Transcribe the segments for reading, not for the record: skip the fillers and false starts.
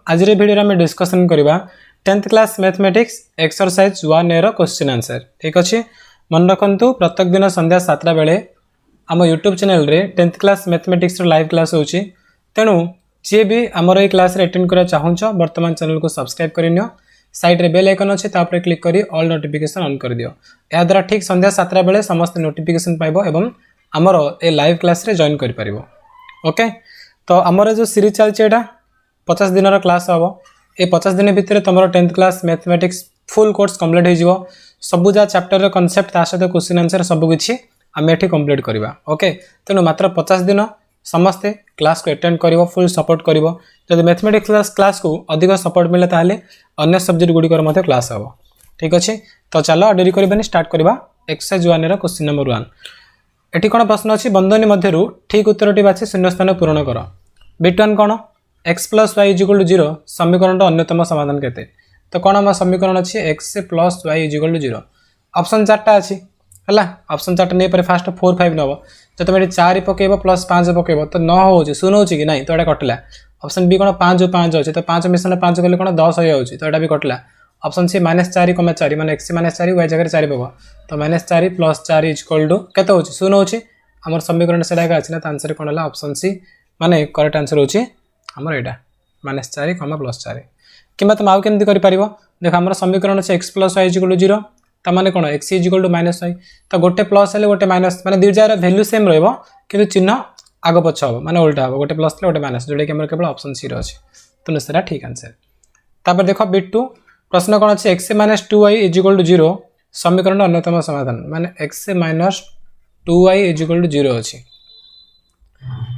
आज वीडियो में डिस्कसन करवा 10th class mathematics exercise 1A रो क्वेश्चन आंसर। ठीक अच्छे मन रखु प्रत्येक दिन संध्या 7टा बेले आम यूट्यूब चैनल रे 10th class mathematics live class होची। तेणु जी भी आमर ये क्लास अटेंड करा चाहूँ वर्तमान चैनल को सब्सक्राइब कर साइड रे बेल आइकन अच्छे तापर क्लिक करी ऑल नोटिफिकेशन ऑन कर दियो। या द्वारा ठीक संध्या 7टा बेले समस्त नोटिफिकेशन पाइबो एवं आमर ए लाइव क्लास रे जॉइन कर पारिबो। ओके तो आमर जो सीरीज चलছে এটা 50 दिन क्लास हम ये 50 दिन भितर तुम 10th class mathematics full course complete हो सबू जहाँ चैप्टर कॉन्सेप्ट ता सहित क्वेश्चन आंसर सबकि आम ये कंप्लीट करवा। ओके तेणु मात्र 50 दिन समस्ते क्लास को अटेंड कर फुल सपोर्ट कर जब मैथमेटिक्स क्लास को अधिक सपोर्ट मिले ताहले अन्य सब्जेक्ट गुड़िकर क्लास हम। ठीक अच्छे तो चलो डेरी करबानी स्टार्ट करवा एक्सरसाइज 1 क्वेश्चन नंबर 1। एटी कौन प्रश्न अच्छी बंधनी मध्य ठीक उत्तर बाछी शून्य स्थान पूरण कर। बिटन कौन x plus Y is equal to 0 समीकरण अन्यतम समाधान केते। तो कौन आम समीकरण अच्छी x plus Y is equal to 0 option 4टा अच्छी है। ऑप्शन 4टा नहीं फास्ट 4 5 नब जो तुम ये 4 पकेब प्लस 5 पकेब तो 9 हो शून्य हो कि नहीं तो ये कटिला। ऑप्शन बी कौन 5 5 अच्छे तो 5 मिशन 5 कले कौन 10 हो तो यहाँ भी कटिला। ऑप्शन सी -4 4 मैंने x -4 y जगह 4 पक तो -4 प्लस 4 इजिकल टू के शून्य हो आम समीकरण से अच्छी ना आंसर कौन है ऑप्शन सी माने करेक्ट आंसर होची हमर एटा -4 प्लस 4 कि तुम आउ केमती कर पारिबो। देख आम समीकरण अच्छे x plus Y is equal to 0 ता माने कौन x इजिकल टू -y तो गोटे प्लस हेले गोटे माइनस माने दुई जार वैल्यू सेम रहइबो किंतु चिन्ह आग पछ हो माने उल्टा हो गोटे प्लस गोटे माइनस जोटा कि हमर केवल ऑप्शन सी रो अछि तो निश्चय ठीक आंसर। तापर देखो बिट 2 प्रश्न कौन अच्छे x - 2y इजिकल टू 0 समीकरण अन्यतम समाधान माने x - 2y इजिकल टू 0 अछि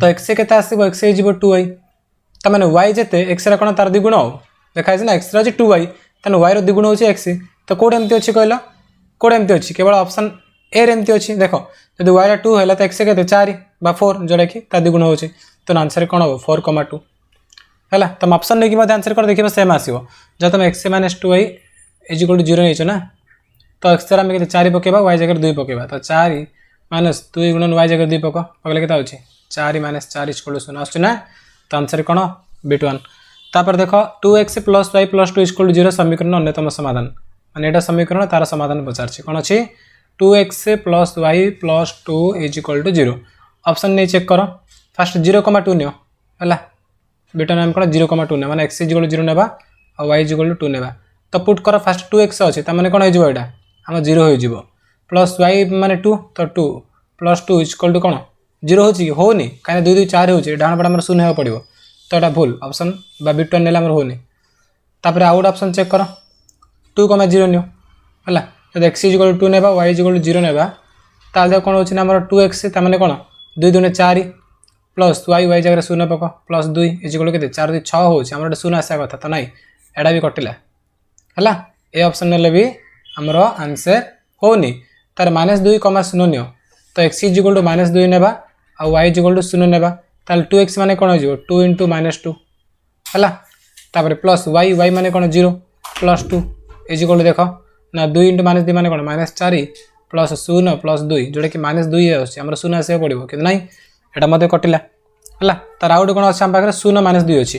तो x के आसो x 2y तो मैंने y जिते x कौन तार द्विगुण हो देखाई ना x 2y तेना y द्विगुण हो x तो कौटे एमती अच्छी कहल कौटे एमती अच्छी केवल ऑप्शन ए एमती अच्छी देख जब y 2 है तो x के 4 बा 4 जोटा कि द्विगुण हो तो आंसर कौन हम 4,2 है। तुम ऑप्शन नहीं कि आंसर कर देखिए सेम आसो जब तुम x - 2y इजिकल टू 0 नहीं ना तो x आम के 4 पकेबा y जगह 2 पकेबा तो 4 - 2 गुणन y जगह 2 पकड़े के 4 - 4 इजिकल टू 0 आसना तो आंसर कौन बिट 1। तापर देख 2x plus Y plus 2 is equal to 0 समीकरण अन्यतम समाधान माने एटा समीकरण तार समाधान पचार कौन अच्छी 2x plus Y plus 2 is equal to 0 option नहीं चेक कर फास्ट 0,2 नियो है बिट नाम कौन 0,2 ने माने x इजिकल टू 0 नेबा और y इजिकल टू 2 नेबा तो पुट कर फास्ट 2x अच्छे ताने कौन हो एटा आम 0 हो प्लस y माने 2 तो 2 प्लस 2 इजिकल टू कौन 0 होनी कहीं 2 2 4 हो डाण पड़ा शून्य हो पड़ो तो यहाँ भूल ऑप्शन बिट 1 ने होनी। तापर आउ गोटे ऑप्शन चेक कर 2,0 नियो है जब x इजिकल टू 2 नेबा y इजिकल टू 0 नेबा ताल कौन होना आम 2x ताने कौन 2 2 4 प्लस y जगह शून्य पक प्लस 2 इजिकल के 4 2 6 हो शून्य आसा कथा तो नाई एटा भी कटिला है ये ऑप्शन ने भी आमर आंसर होनी तार -2, 0 नियो तो x इजिकल टू -2 नेबा और y इजिकल टू 0 नेबा ताल 2x माने कौन हो 2 × -2 है तापर प्लस y माने कौन 0 प्लस 2 इजिकल देख ना 2 × -2 माने कौन -4 प्लस 0 प्लस 2 जोटा कि -2 आम शून्य आसा पड़ो कि नहीं एटा मत कटिला है तार आउट कौन अच्छे आम पाखे 0 -2 अच्छी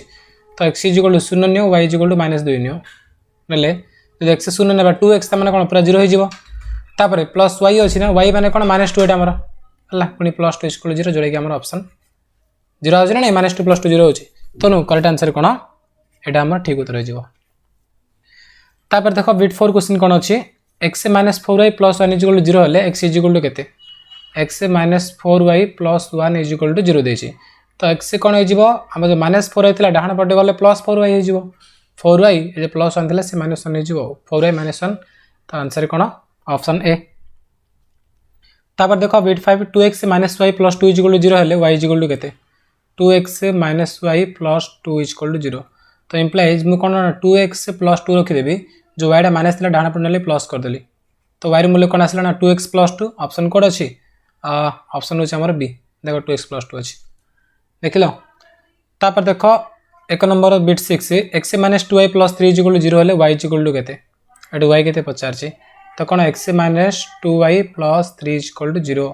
तो x इजिकल टू 0 नियो y इजिकल टू -2 नियो ना जब x 0 नेबा 2x मैंने कौन पूरा 0 हो तापर प्लस y अच्छी ना y माने कौन -2 एटा आमर है पुणी प्लस 2 इजिकल 0 जोटा कि आम ऑप्शन 0 हो ना -2 प्लस 2 0 हो तो करेक्ट आंसर कौन यहाँ आम ठीक उत्तर हो। तापर देख बिट 4 क्वेश्चन कौन अच्छी x - 4y plus 1 is equal to 0 हेले x इजिकल टू के x - 4y plus 1 is equal to 0 देती तो x कौन हो जो -4 होता डाण पटे गले प्लस 4y हो 4y ये प्लस 1 से -1 हो 4y -1 तो आंसर कौन ऑप्शन ए। तापर देख bit 5 2x - y plus 2 is equal to 0 हेले y इजिकल टू के 2x - y plus 2 is equal to 0 तो इम्प्लाइज मुझे कौन 2x प्लस 2 रखीदेवी जो y माइनस था डाण पटे प्लस करदेली तो y मूल्य कौन आसला ना 2x प्लस 2 ऑप्शन कोड अच्छी ऑप्शन होमर बी देख 2x प्लस 2 अच्छी देख लो। तापर देख 1 number bit 6 x - 2y plus 3 is equal to 0 हेले y इजिकल टू के y के पचार तो कौन x - 2y plus 3 is equal to 0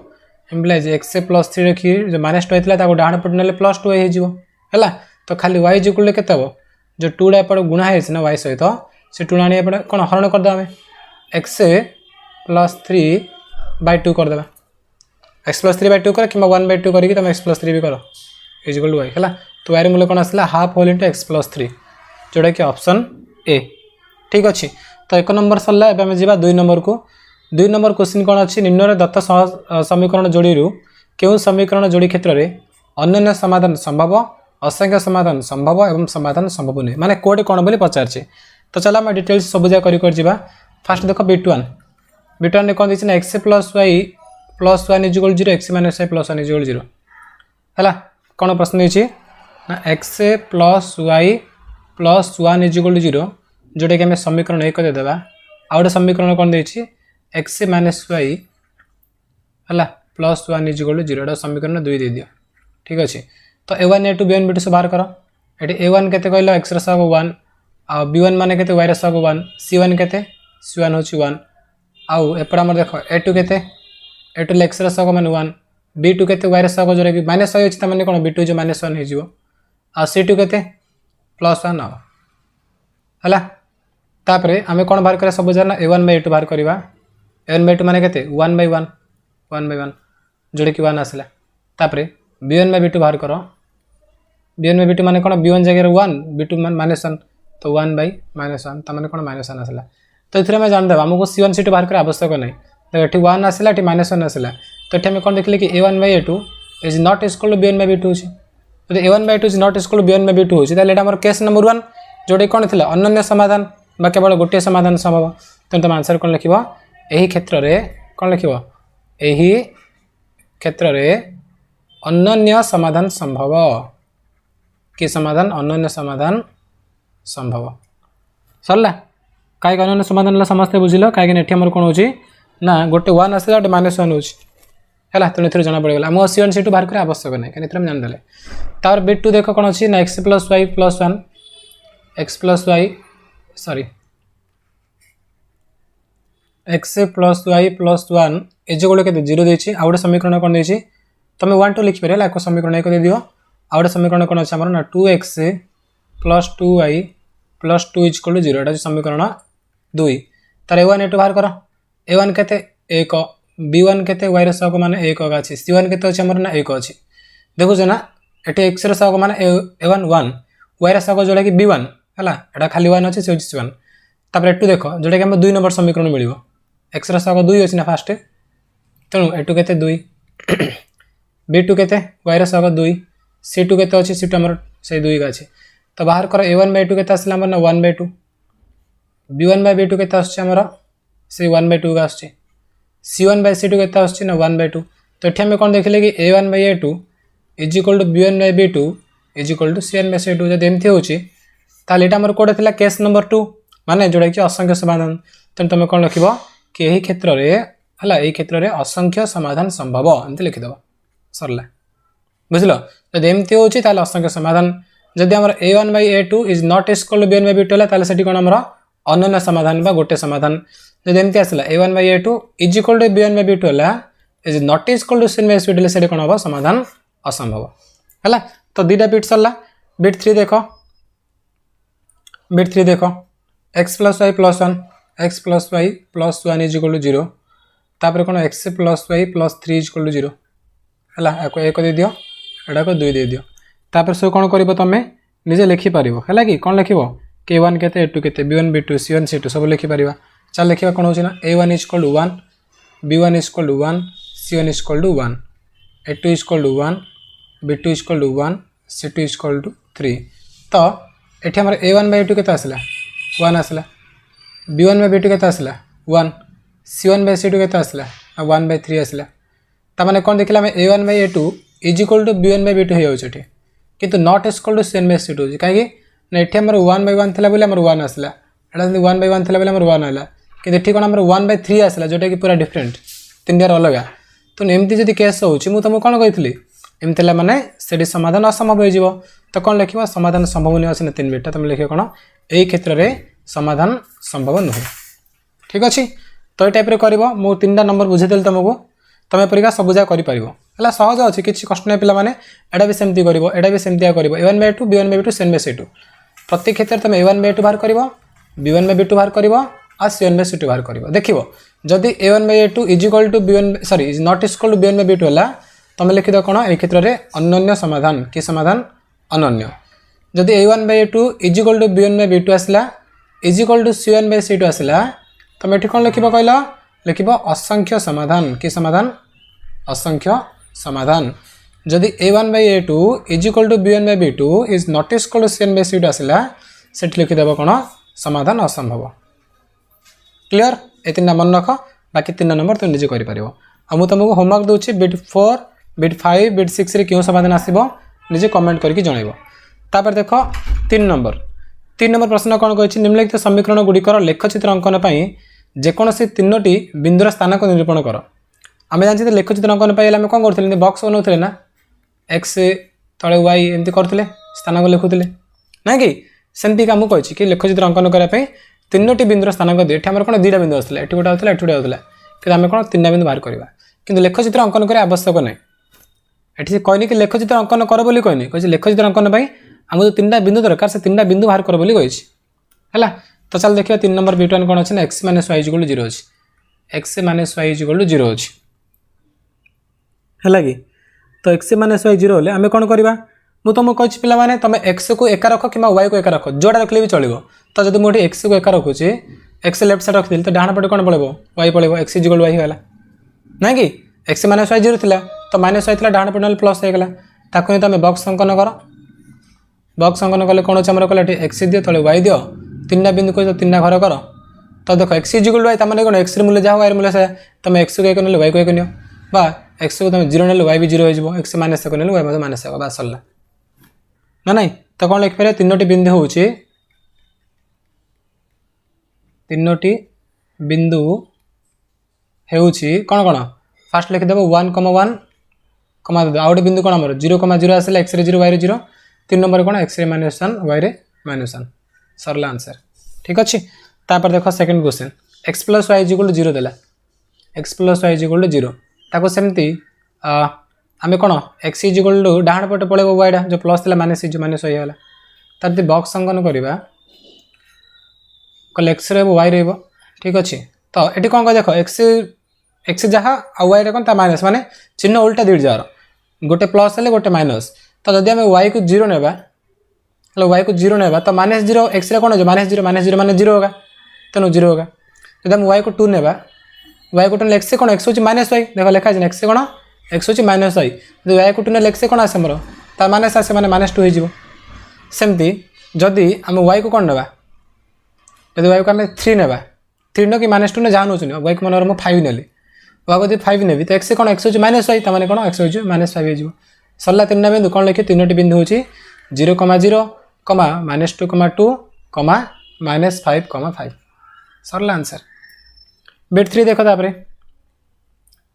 implies x plus 3 रखी जो -2 होता है डाण पटे ना प्लस 2y है तो खाली y इजिकल के जो 2 एपट गुणा है ना y सहित से 2 आनी एपटे कौन हरण करदे आम x प्लस 3/2 करदे x प्लस 3/2 कर कि 1/2 करके तुम x प्लस 3 भी कर इज इक्वल टू y है। तो y मूल्य कौन आसला half whole into x plus 3 जोटा कि ऑप्शन ए। ठीक अच्छे तो 1 नंबर सरला एबे हम जीवा 2 नंबर को। 2 नंबर क्वेश्चन कौन अच्छी निम्न दत्त समीकरण जोड़ी क्यों समीकरण जोड़ी क्षेत्र में अन्य समाधान संभव असंख्य समाधान संभव एवं समाधान संभव नहीं माने कोटे कौन बोली पचार। तो चल आम डिटेल्स सब जगह कर फास्ट देख B1 ने कौन देना x plus Y plus 1 is equal 0 x minus y plus 1 is equal 0 है। कौन प्रश्न देती ना x plus Y plus 1 is equal 0 जोटा कि आम समीकरण 1 देदेबा आ गए समीकरण कौन देती एक्स माइनस वाई है प्लस 1 इज इक्वल 0 एटा समीकरण 2 दे दियो। ठीक अच्छे तो A1 A2 B1 B2 सब बाहर कर ये A1 केते कहल एक्स रसक 1 आ B1 माने केते y रसक 1 C1 केते C1 होची 1 आउ एपड़ हमर देखो A2 केते A2 एक्स रसक माने 1 B2 केते y रसक जोरे कि माइनस होची त माने कोन B2 जो माइनस 1 हे जिवो आ C2 केते प्लस 1 आ हला तापरे आमे कोन बाहर करे सब जाना A1 A2 बाहर करबा A1 A2 माने केते 1/1 जोड़े कि 1 आसला तापरे B1 B2 बाहर करो B1 B2 माने कोन B1 जगह 1 B2 माइनस 1 तो 1/-1 त माने कोन -1 आसला। तो इथरे में जान देबा हमको C1 C2 बाहर करे आवश्यक नहीं तो एठी 1 आसला एठी -1 आसला तो एठी हम कोन देखले कि A1/A2 is not equal to B1/B2 होची तो A1/A2 is not equal to B1/B2 होची ताले एटा हमर केस नंबर 1 जोड़े कोन थिला अनन्य समाधान बा केवल गोटे समाधान संभव तो तुम आंसर कौन लिखिबो एही क्षेत्र रे कौन लिखिबो एही क्षेत्र रे अनन्य समाधान संभव कि समाधान अनन्य समाधान संभव सरला कहीं अनन्य समाधान समस्ते बुझिल कहीं एमर कौन हो ना गोटे 1 आसला गोटे -1 हो तेणु थोड़ा जना पड़गला आम C1 C2 बाहर कर आवश्यक नहीं कहीं जानदे तार B2 देख कौन अच्छी ना x plus Y plus 1 x plus y sorry x plus Y plus 1 is equal के 0 देछि आ गोटे समीकरण कौन देछि तुम 1 2 लिखि पारे को समीकरण 1 दे दियो आ गोटे समीकरण कौन अच्छे ना 2x plus 2y plus 2 is equal to 0 एटा समीकरण 2 तार A1 A2 बाहर कर A1 केते 1 B1 केते y रसक माने 1 अछि C1 केते अछि हमर ना 1 अछि देखो जना एटे x रसक माने A1 1 y रसक जोड़ा कि B1 हला एटा खाली 1 अछि से C1 तापर एटू देखो जोड़ा कि हम 2 नंबर समीकरण मिलिबो x रसक 2 अछि ना फास्ट तेणु एटू केते 2 B2 केते y रसक 2 C2 केते अछि C2 हमर से 2 का अछि तो बाहर कर A1/2 केते आसला हमर ना 1/2 B1/B2 केते आछे हमर से 1/2 का आछे C1/C2 केते आछे ना 1/2 तो एठी हम कोन देखले कि A1/A2 is equal to B1/B2 is equal to C1/C2 जदि एमथि होची ताले एटा हमर कोडे थिला केस नंबर 2 माने जोडा कि असंख्य समाधान त तुम कोन लिखिबो कि एही क्षेत्र रे हला एही क्षेत्र रे असंख्य समाधान संभव एंते लिखि दबो सरला बुझलो जदि एमथि होची ताले असंख्य समाधान जदि हमर A1/A2 is not equal to B1/B2 हला ताले सेठी कोन हमर अनन्य समाधान बा गोटे समाधान जदि एमथि आसला A1/A2 is equal to B1/B2 हला is not equal to C1/C2 हला सेठी कोन होबो समाधान असंभव हला। तो दीटा बिट सरला बिट 3 देखो x plus Y plus 1 x plus Y plus 1 is equal to 0 तापर कोन x plus Y plus 3 is equal to 0 हला एको 1 दे दियो एडा को 2 दे दियो तापर से कोन करिवो तमे निजे लिखि पारिवो हला कि कोन लिखिवो k1 केते a2 केते b1 b2 c1 c2 सब लिखि पारिबा चल लिखिबा कोन होछि ना a1 is equal to 1 b1 is equal to 1 c1 is equal to 1 a2 is equal to 1 b2 is equal to 1 c2 is equal to 3 तो एठी हमर a1/a2 केते आसला 1 आसला b1/b2 केते आसला 1 c1/c2 केते आसला 1/3 आसला त माने कोन देखिला हम a1/a2 is equal to b1/b2 हे होछ एठी किंतु नॉट इक्वल टू c1/c2 काहे कि एठी हमर 1/1 थिला बोले हमर 1 आसला एटा 1/1 थिला बोले हमर 1 आला कि एठी कोन हमर 1/3 आसला जोटा कि पूरा डिफरेंट तीन दियर अलग तो एमती जदी केस होछि मु तुम कोन कहितली एमतेला माने सेडी समाधान असंभव हो जिवो तो कोन लिखिबा समाधान संभव नै आसे 3 बिटा तुम लिखियो कोन एई क्षेत्र रे समाधान संभव न ठीक अछि तो ए टाइप रे करबो मु 3टा नंबर बुझे देल तुमको तमे परीक्षा सबुजा करि परिबो हला सहज अछि किछि कष्ट नै पिला माने एडा भी सेमती करबो एडा भी सेमतिया करबो a1/2 b1/2 c1/c2 प्रति क्षेत्र तुम a1/a2 बाहर कर b1/b2 बाहर कर और c1/c2 बाहर कर देखो जदि a1/a2 is equal to b1 sorry is not equal to b1/b2 है तुम लिखिद कौन ए क्षेत्र में अनन्य समाधान कि समाधान अनन्य जदि a1/a2 is equal to b1/b2 आसला इज इक्वल टू c1/c2 आसला तुम ये कौन लिख कहल लिख असंख्य समाधान कि समाधान असंख्य समाधान जदि a1/a2 is equal to b1/b2 is not equal to c1/c2 आसला से लिखिदेव कौन समाधान असंभव क्लियर ये तीन मन रख बाकी 3 नंबर तुम निजे कर मुझे तुमको होमवर्क दूसरी बिट 4 बिट 5 बिट 6 रे क्यों समाधान आसो निजे कमेंट करके जनइब तापर देख 3 नंबर प्रश्न कौन कही निम्नलिखित समीकरण गुड़िकर लेखचित्र अंकन पर जेकोसी 3टी बिंदुर स्थान को निरूपण कर आम जानते लेखचित्र अंकन पर आम कौन करें बक्स बनाते ना एक्स तले वाई एमती करते स्थान को लिखुले ना कि सेमती आमको कही कि लेखचित्र अंकन करने 3टी बिंदुर स्थान को दिए आम कौन 2टा बिंदु आसला ये गोटे होता है ये होता है कि आम कौन 3टा बिंदु बाहर करवा कि लेखचित्र अंकन कर आवश्यक नहीं ये कहनी कि लेखचित्र अंकन कर बोली कहनी कही लेखचित्र अंकन पर आमको 3टा बिंदु दरकार से 3टा बिंदु बाहर कर बोली कही है तो चल देखिए 3 नंबर B1 कौन अच्छे ना x - y = 0 अच्छी x - y = 0 अच्छी है कि तो x - y 0 हेल्ले आम कौन करवा मुझे तुमको कही पे तुम x को एका रख कि y को एका रख जोड़ा रखले भी चलो तो जब मुझे x को एका रखुच्छे x लेफ्ट साइड रखी तो डाण पटे कौन पड़ो y पड़ो x = y होगा ना कि x - y 0 था तो -y था डाण पटे प्लस होगा ताकि नहीं तुम बक्स अंकन कर बक्स अंकन कले कौन अच्छे कहला x दियो तले y दियो 3टा बिंदु कह 3टा घर कर तो देख x = y तमें कौन x मूल्य जहाँ y मूल्य से तुम x को एक ना y को एक नियो बा x को तुम 0 ना y भी 0 हो x - 1 ना y -1 होगा बस सरला ना नहीं तो कौन लिखिपर 3टी बिंदु हूँ 3टी बिंदु होउछि कौन कौन फास्ट लिखिदेव 1, 1 कमा दे आउट बिंदु कौन आम 0, 0 आसला x रे 0 y रे 0 3 नंबर कौन x रे -1 y रे -1 सरला आंसर ठीक अच्छे तापर देख सेकंड क्वेश्चन x + y = 0 देला x + y = 0 ताको सेमती आम कौन x = डाण पटे पड़े वाईटा जो प्लस थी माइनस -y है तार बक्स अंकन करवा कल x वाई रही ठीक अच्छे तो ये कौन कह देख एक्स जहाँ वाई कौन माइनस माने चिन्ह उल्टा दुईट जार गोटे प्लस है गोटे माइनस तो जब आम वाई को 0 नेबा वाई को 0 नेबा तो -0 एक्स कौन हो -0 माने 0 होगा तेणु 0 होगा जब आम वाई को 2 नेबा वाई को 2 एक्स कौन एक्स हूँ -y देख लिखा है एक्स कौन एक्स हूँ -y जो वाई को 2 ने एक्स कौन आसे मोर तार माइनस आसे मैंने -2 हो सेमती जदि आम वाई को कौन नेबा जब वाई को आम 3 नेबा 3 न कि -2 ने जहाँ नौ वाई को मन 5 नेली वाई को 5 नेबी तो एक्स कौन एक्स हूँ -y तमें कौन एक्स हूँ -5 हो सरला 3टा बिंदु कौन लिखे 3टी बिंदु हूँ 0, 0, -2, 2, -5, 5 सरला आंसर बिट 3 देख तापर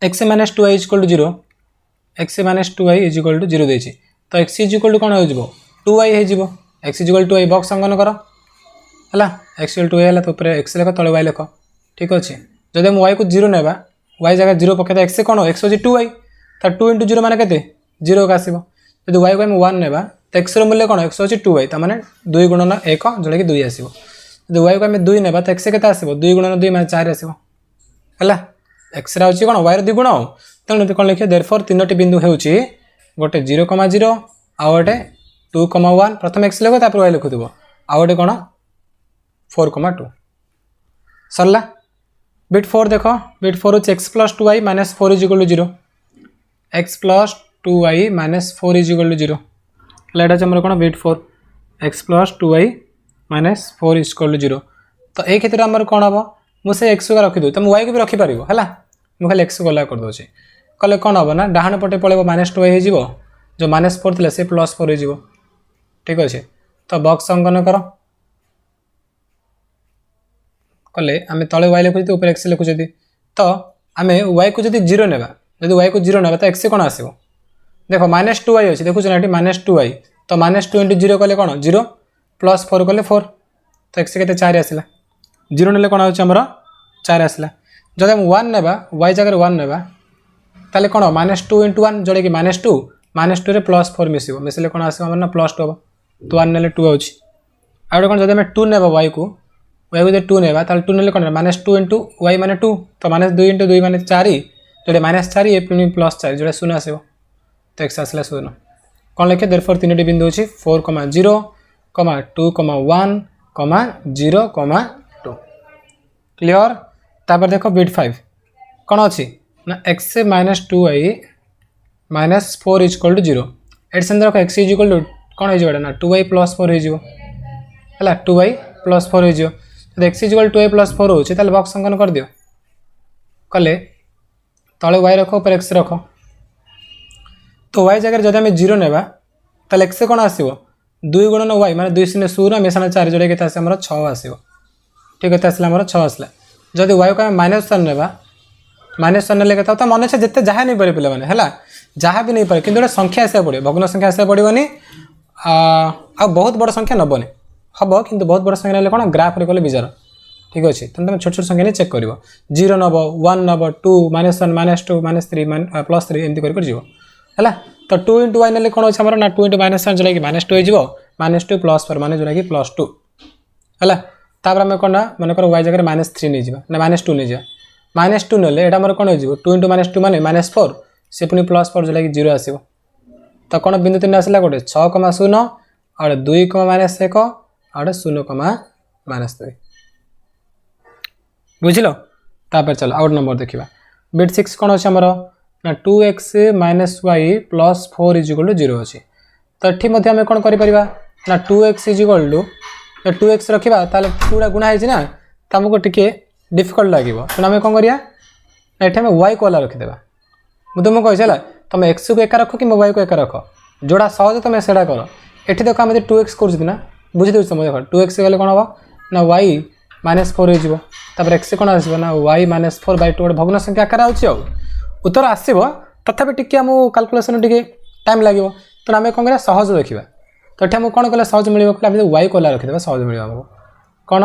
x - 2y = 0 x - 2y = 0 देछि तो x = कौन हो 2y हो x = 2y बक्स अंकन कर है x = 2y है तो x लेख तले y लेख ठीक अच्छे जब हम y को 0 नेबा y जगह 0 पकड़ x कौन x हूँ 2y तो 2 × 0 माने के 0 का आसो जब y को हम 1 नेबा तो x मूल्य कौन x हूँ 2y तो मैंने 2 × 1 जोटा कि 2 आसो जब y को आम 2 नेबा तो x के आसो 2 × 2 माने 4 आसो है एक्स रे कौन वाई द्विगुण तेणु कौन लिखे देयरफॉर 3टी बिंदु हो गोटे 0, 0 आउ गोटे 2, 1 प्रथम एक्स लिख तापर वाई लिखुव आउ गोटे कौन 4, 2 सरला बिट 4 देख बिट 4 हूँ x + 2y - 4 = 0 x + 2y - 4 = 0 light आमर कौन बिट 4 x + 2y - 4 = 0 तो ये क्षेत्र में आमर कौन हम मुझे एक्स को रखीदे तुम वाई को भी रखिपर है मुझे एक्स गला करदे कले कौन हम ना डाण पटे पड़े -2y हो जो -4 थी से +4 हो ठीक अच्छे तो बक्स अंकन कर कले आम तले वाई लिखुचे ऊपर एक्स लिखुचे तो आम वाई को जब 0 नेबा जब वाई को 0 नेबा तो एक्स कौन आसो देख -2y अच्छे देखुच ना -2y तो -2 × 0 कले कौन 0 +4 कले 4 तो एक्स के 4 आसला 0 ने कौन होमर 4 आसला जब हम 1 नेबा y जगह 1 नेबा ताले कौन -2 × 1 जोड़ा कि -2 रे +4 मिसिले कौन आस +2 हम तो 1 ने 2 हो आउ कौन जब टू ने वाई को टू ने टू ने कौन -2 इंटू वाई माने 2 तो -2 इंटू 2 माने 4 जो -4 ये पुणी +4 जो शून्य आसो तो एक्स आसला शून्य कौन लिखे देयरफॉर तीन बिंदु अच्छी 4, 0, 2, 1, 0, 2 क्लियर। तापर देख बिट 5 कौन अच्छी ना x -2y -4 = 0 एट से देख x = कौन हो ना 2y + 4 है 2y + 4 हो x = 2y + 4 हो बॉक्स अंकन कर दियो कले तले y रख ऊपर x रख तो y जगह जब आम 0 नेबा ताले x कौन आसो 2 × y माने 2 0 0 मिशाण 4 जोड़े के आम 6 आसो ठीक है आसला 6 आसला जदि y को -1 नेबा -1 ने के मन इच्छा जिते जहाँ नहीं पारे पे है जहाँ भी नहीं पारे कि संख्या आसा पड़े भग्न संख्या आसा पड़ोनी आ बहुत बड़ संख्या नबनी हम कि बहुत बड़ संख्या ना कौन ग्राफ कले विजार ठीक अच्छे तुम तुम छोट छोट संख्या नहीं चेक कर 0 नब 1 नब 2 -1 -2 -3 +3 एमती है तो 2 × y ने कौन अच्छे आम ना 2 × -1 जोड़ा कि -2 हो -2 +4 माने जोड़ा कि +2 है तापर आम कौन मन कर y जगह -3 नहीं जावा ना -2 नहीं जा -2 नेले एटा मोर कौन हो 2 × -2 माने -4 से पुणी +4 जोड़ा कि 0 आसो तो कौन बिंदु 3 आसला गोटे 6, 0 और 2, -1 और 0, -2 बुझिल। तापर चलो आउट नंबर देखा बिट 6 कौन अच्छे आमर ना 2x - y + 4 = 0 अच्छे तो ये आम कौन कर ना 2x = 2x रखा ताले 2 गुणा है तो आमको टी डिफिकल्ट लगे तेना आम कौन करिया ये आम y को वाला रखीदे मुझे तुमको कही तुम x को एका रख कि y को एका रख जोड़ा सहज तुम से कर ये देख आम 2x कर बुझी दूसरे तुम देख 2x गले कौन हम ना y -4 हो x कौन आस ना y -4/2 गोटे भग्न संख्या आकार आ उत्तर आसो तथापि टी आम काल्कुलेसन टी टाइम लगे तो आम कौन कर सहज देखा तो ये आमको कौन कले सहज मिले कहले y को रखीदे सहज मिले आमको कौन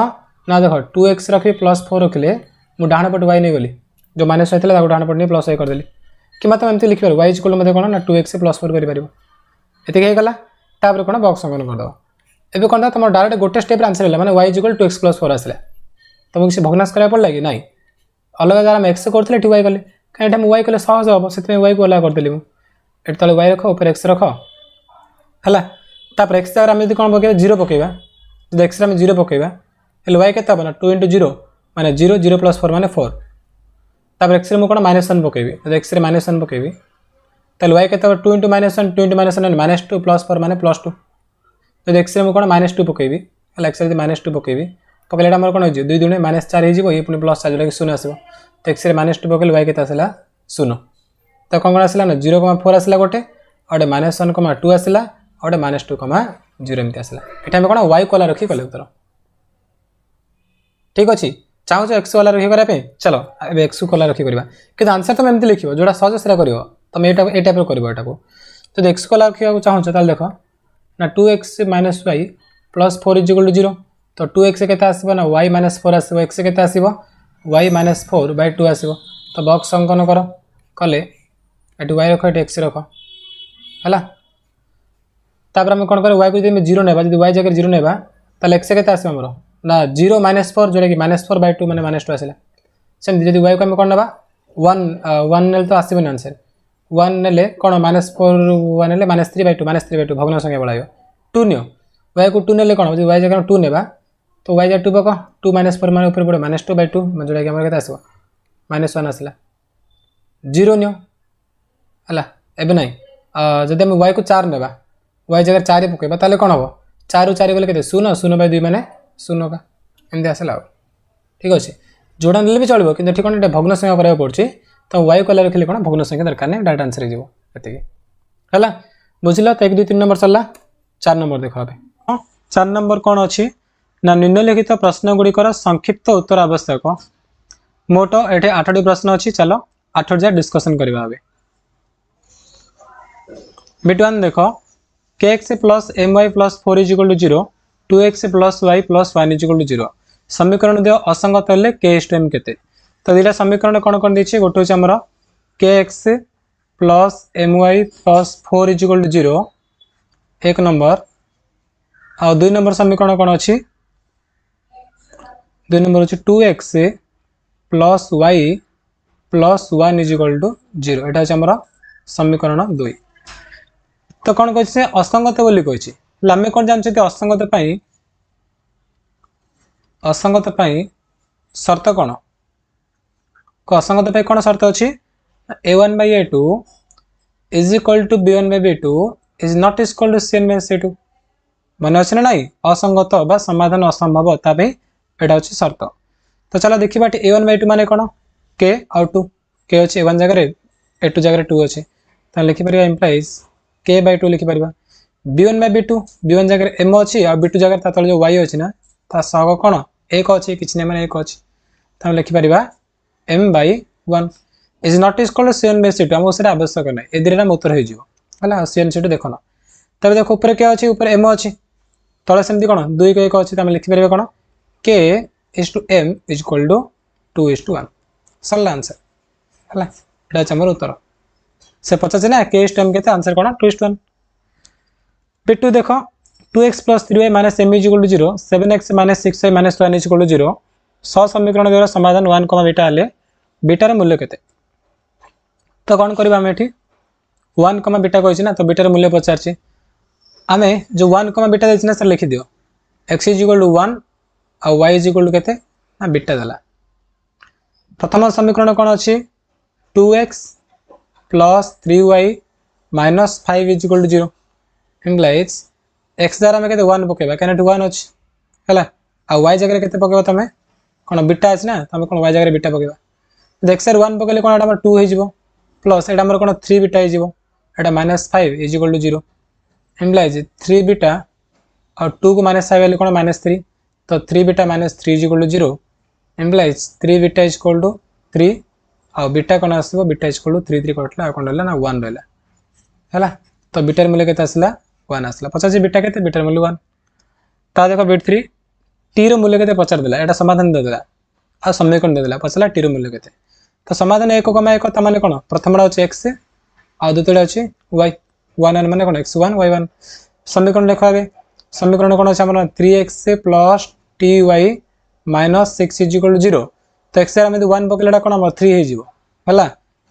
ना देख 2x रखी +4 रखिले मुझे डाण पट y नहीं गली जो माइनस होता है डाण पट नहीं +y करदेली कि तुम एमती लिखिपार y = कौन ना 2x +4 कर होगा तापर कौन बॉक्स अंकन करदेव एवं कौन तुम डायरेक्ट गोटे स्टेप आंसर है y = 2x + 4 आसला तुमको किसी भग्नाश करा पड़ा कि नहीं अलग जगह आम एक्स करते ये y कले कहीं y कले सहज हम से y को अलग करदेली मुझे तले y रख ऊपर x रख है तापर x जगह आम कौन पकेबा 0 पकेबा जो x आम 0 पकेबा y के ना 2 × 0 माने 0 0 + 4 माने 4 तापर x मुझे कौन -1 पकेबी जो x -1 पकेबी ताले y के 2 × -1 2 × -1 -2 + 4 माने +2 जो x मुझे कौन -2 पकेबी x -2 पकेबी पकड़े मोर कौन हो 2 × 2 = -4 हो ये पुणी +4 जोड़ा कि 0 आसो तो x -2 पकड़े y के आसला 0 तो कौन आसला ना 0,4 आसला गोटे और 1,2 आसला और 2,0 एमती आसला ये कौन y को रखी कले उत्तर ठीक अच्छे चाहो एक्स वाला रखी करने चलो अब एक्स को रखी करवा कि आंसर तुम एमती लिख जोड़ा सहज से कर तुम ये टाइप कर तो एक्स को रखा चाहो देख ना 2x - y + 4 = 0 तो 2x के ना y -4 आसो x के आसो y -4/2 आसो तो बॉक्स अंकन कर कले ये y रख ये x रख है तापर आम कौन कर y को जब 0 नेबा जब y जगह 0 नेबा ताले x के आसो आमर ना 0 -4 जोड़ा कि -4/2 माने -2 आसला सेमती जब y को आम कौन ना 1 ने तो आसबन आंसर 1 ने कौन -4 ने -3/2 भग्न संख्या बढ़ाइब 2 नियो y को 2 ने कौन y जगह 2 नेबा तो y जगह 2 पक 2 -4 मान ऊपर पड़े -2/2 जोड़ा कि आम के आसो -1 आसला 0 नियो है एवं ना जब आम y को 4 नेबा y जगह 4 पकेबा ताले कौन हम 4 ରୁ 4 गले के 0 0/2 माने 0 का एमती आसला ठीक अच्छे जोड़ा ने भी चलो कि कौन भग्न संख्या कराया पड़े तो y को रखिले कौन भग्न संख्या दरकार नहीं डायरेक्ट आंसर है बुझल तो 1 2 3 नंबर सरला 4 नंबर देख हाँ 4 नंबर कौन अच्छी ना निम्नलिखित प्रश्न गुड़िकर संक्षिप्त उत्तर आवश्यक मोट ये 8टी प्रश्न अच्छी चलो 8 जा डिस्कसन करवा बिट 1 देख kx + my + 4 = 0 2x + y + 1 = 0 समीकरण दियो असंगत हेले k/m केते तो दुटा समीकरण कौन कौन देखिए गोटे हूँ आमर kx + my + 4 = 0 एक नंबर आ 2 नंबर समीकरण कौन अच्छी 2 नंबर अच्छी 2x plus y plus 1 is equal to 0 एटा आम समीकरण 2 तो कौन कह असंगत बोली कही आम कौन जानते असंगत शर्त कौन असंगत कौन शर्त अच्छी a1 by a2 is equal to b1 by b2 is not equal to cn by c2 मन अच्छे ना नाई असंगत बा समाधान असंभव तापी एटा अच्छी शर्त तो चलो देखा a1 by 2 माने कौन k आउ 2 k अच्छे a1 जगह a2 जगह 2 अच्छे तो लिखिपर इम्प्लाइज k by 2 लिखिपर b1 by b1 जगह m अच्छी आ b2 जगह तले जो y अच्छी ना ता सह कौन एक अच्छी कि नहीं मैंने एक अच्छी तो लिखिपर m by 1 is not equal to cn by c2 आमको से आवश्यक ना ए दुईटा उत्तर हो cn c2 देखना तब देख ऊपर क्या अच्छी ऊपर m अच्छी तले सेमती कौन 2 को 1 अच्छी लिखिपर कौन k is to m is equal to 2:1 सरला आंसर है आमर उत्तर से पचास ना k इज टू m के आंसर कौन 2:1 P2 देख 2x plus 3y minus m is equal to 0 7x minus 6y minus 1 is equal to 0 समीकरण द्वारा समाधान 1, बीटा हेले बीटार मूल्य केते तो कौन करबा हम एठी 1, बीटा कहिछि ना तो बीटार मूल्य पचारछि आमे जो 1, बीटा देछि ना सर लिखि दियो x इज इक्वल टू 1 आ y इज इक्वल टू केते ना बीटा देला प्रथम समीकरण कौन अछि 2x plus 3y minus 5 is equal to 0 implies x द्वारा आम के 1 पकेबा कैन 1 अच्छी है आ y जगह केते पकेबा तमे कौन बीटा अछि ना तमे कौन y जगह बीटा पकेबा x 1 पकेले कौन एटा 2 हो जिवो प्लस एटा हमर कौन 3 बीटा हो जिवो एटा -5 is equal to 0 implies 3 beta और 2 को -5 वाले कौन -3 तो 3 beta -3 is equal to 0 implies 3 beta is equal to 3 आ बीटा कौन आसबो बीटा इज इक्वल टू 3 3 कटला कौन रहला ना 1 रहला है तो बीटार मूल्य केते आसला 1 आसला 50 बीटा केते बीटार मूल्य 1 ता देखो बीट 3 टी रो मूल्य केते पचार देला एटा समाधान दे देला आ समीकरण दे देला पचला टी रो मूल्य केते तो समाधान 1, 1 ता माने कोन प्रथमडा अछि x आ द्वितीयडा अछि y 1 माने कोन x1 y1 समीकरण लिखवाबे समीकरण कोन अछि हमर 3x plus ty minus 6 is equal to 0 तो x रे हम 1 पकेलेडा कोन हमर 3 हे जिवो हला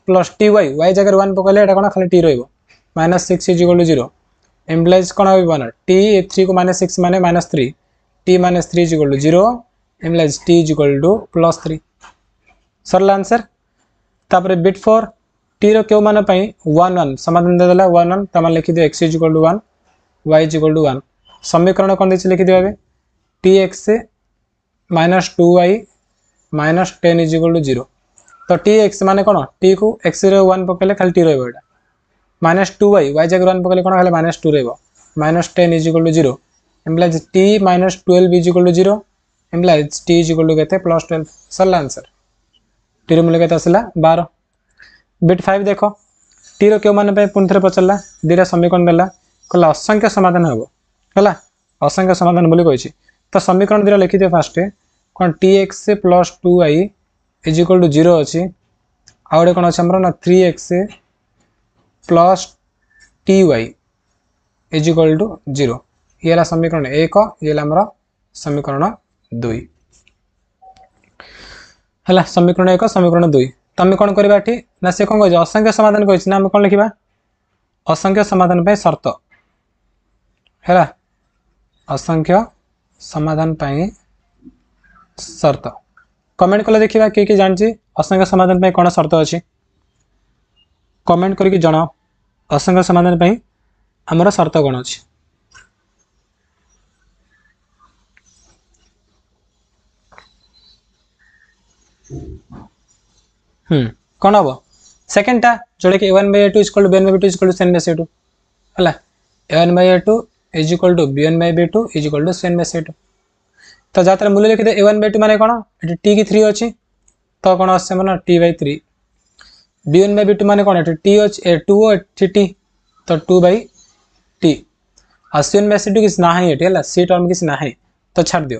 प्लस ty y जगह 1 पकेले एटा कोन खाली t रहइबो -6 इज इक्वल टू 0 इम्प्लाइज कौन हो टी 3 को -6 माने -3 t -3 is equal to 0 implies t is equal to +3 सरला आंसर तापर बिट 4 टी रो क्यों मान 1 1 समाधान दे देला 1 1 तमा लिखि दियो x is equal to 1 y is equal to 1 समीकरण कोन दिछि लिखि दियो बे tx -2y -10 is equal to 0 तो tx माने कोन t को x रे 1 पकेले खाली t रहइबो एटा -2y y जगह 1 पकेले कोन खाली -2 रहइबो -10 is equal to 0 implies t -12 is equal to 0 implies t is equal to केते +12 सरला आंसर टी रो मूल्य केते आसला 12 बिट 5 देखो टी रो क्यों मान पे पुन थरे पचला दीरा समीकरण देला कहला असंख्य समाधान हबो हला असंख्य समाधान बोली कहिछि तो समीकरण दीरा लिखि दे फास्ट कोन tx + 2y is equal to 0 अछि आउडे कोन अछि हमर ना 3x plus ty is equal to 0 ये ला समीकरण 1 ये ला हमर समीकरण 2 हला समीकरण 1 समीकरण 2 तमे कोन करबा एठी ना से कोन कहि असंख्य समाधान कहि ना हम कोन लिखिबा असंख्य समाधान पे शर्त हला असंख्य समाधान पे शर्त कमेंट कले देखिबा के जानछि असंख्य समाधान पे कोन शर्त अछि कमेंट करके जणाओ असंख्य समाधान पे हमर शर्त कोन अछि कौन हम सेकेंड टा जोड़े कि a1 by a2 is equal to b1 by b2 is equal to cn by c2 हला a1 by a2 is equal to b1 by b2 is equal to cn by c2 तो जातर मूल्य लिखि दे a1 by 2 माने कोन eighty t की 3 अछि तो कोन आसे माने t by 3 b1 by b2 माने कोन एटी t अछि 2 एटी t तो 2 by t uh cn by c2 किस नाही एटी हला c टर्म किस नाही तो छाड़ दियो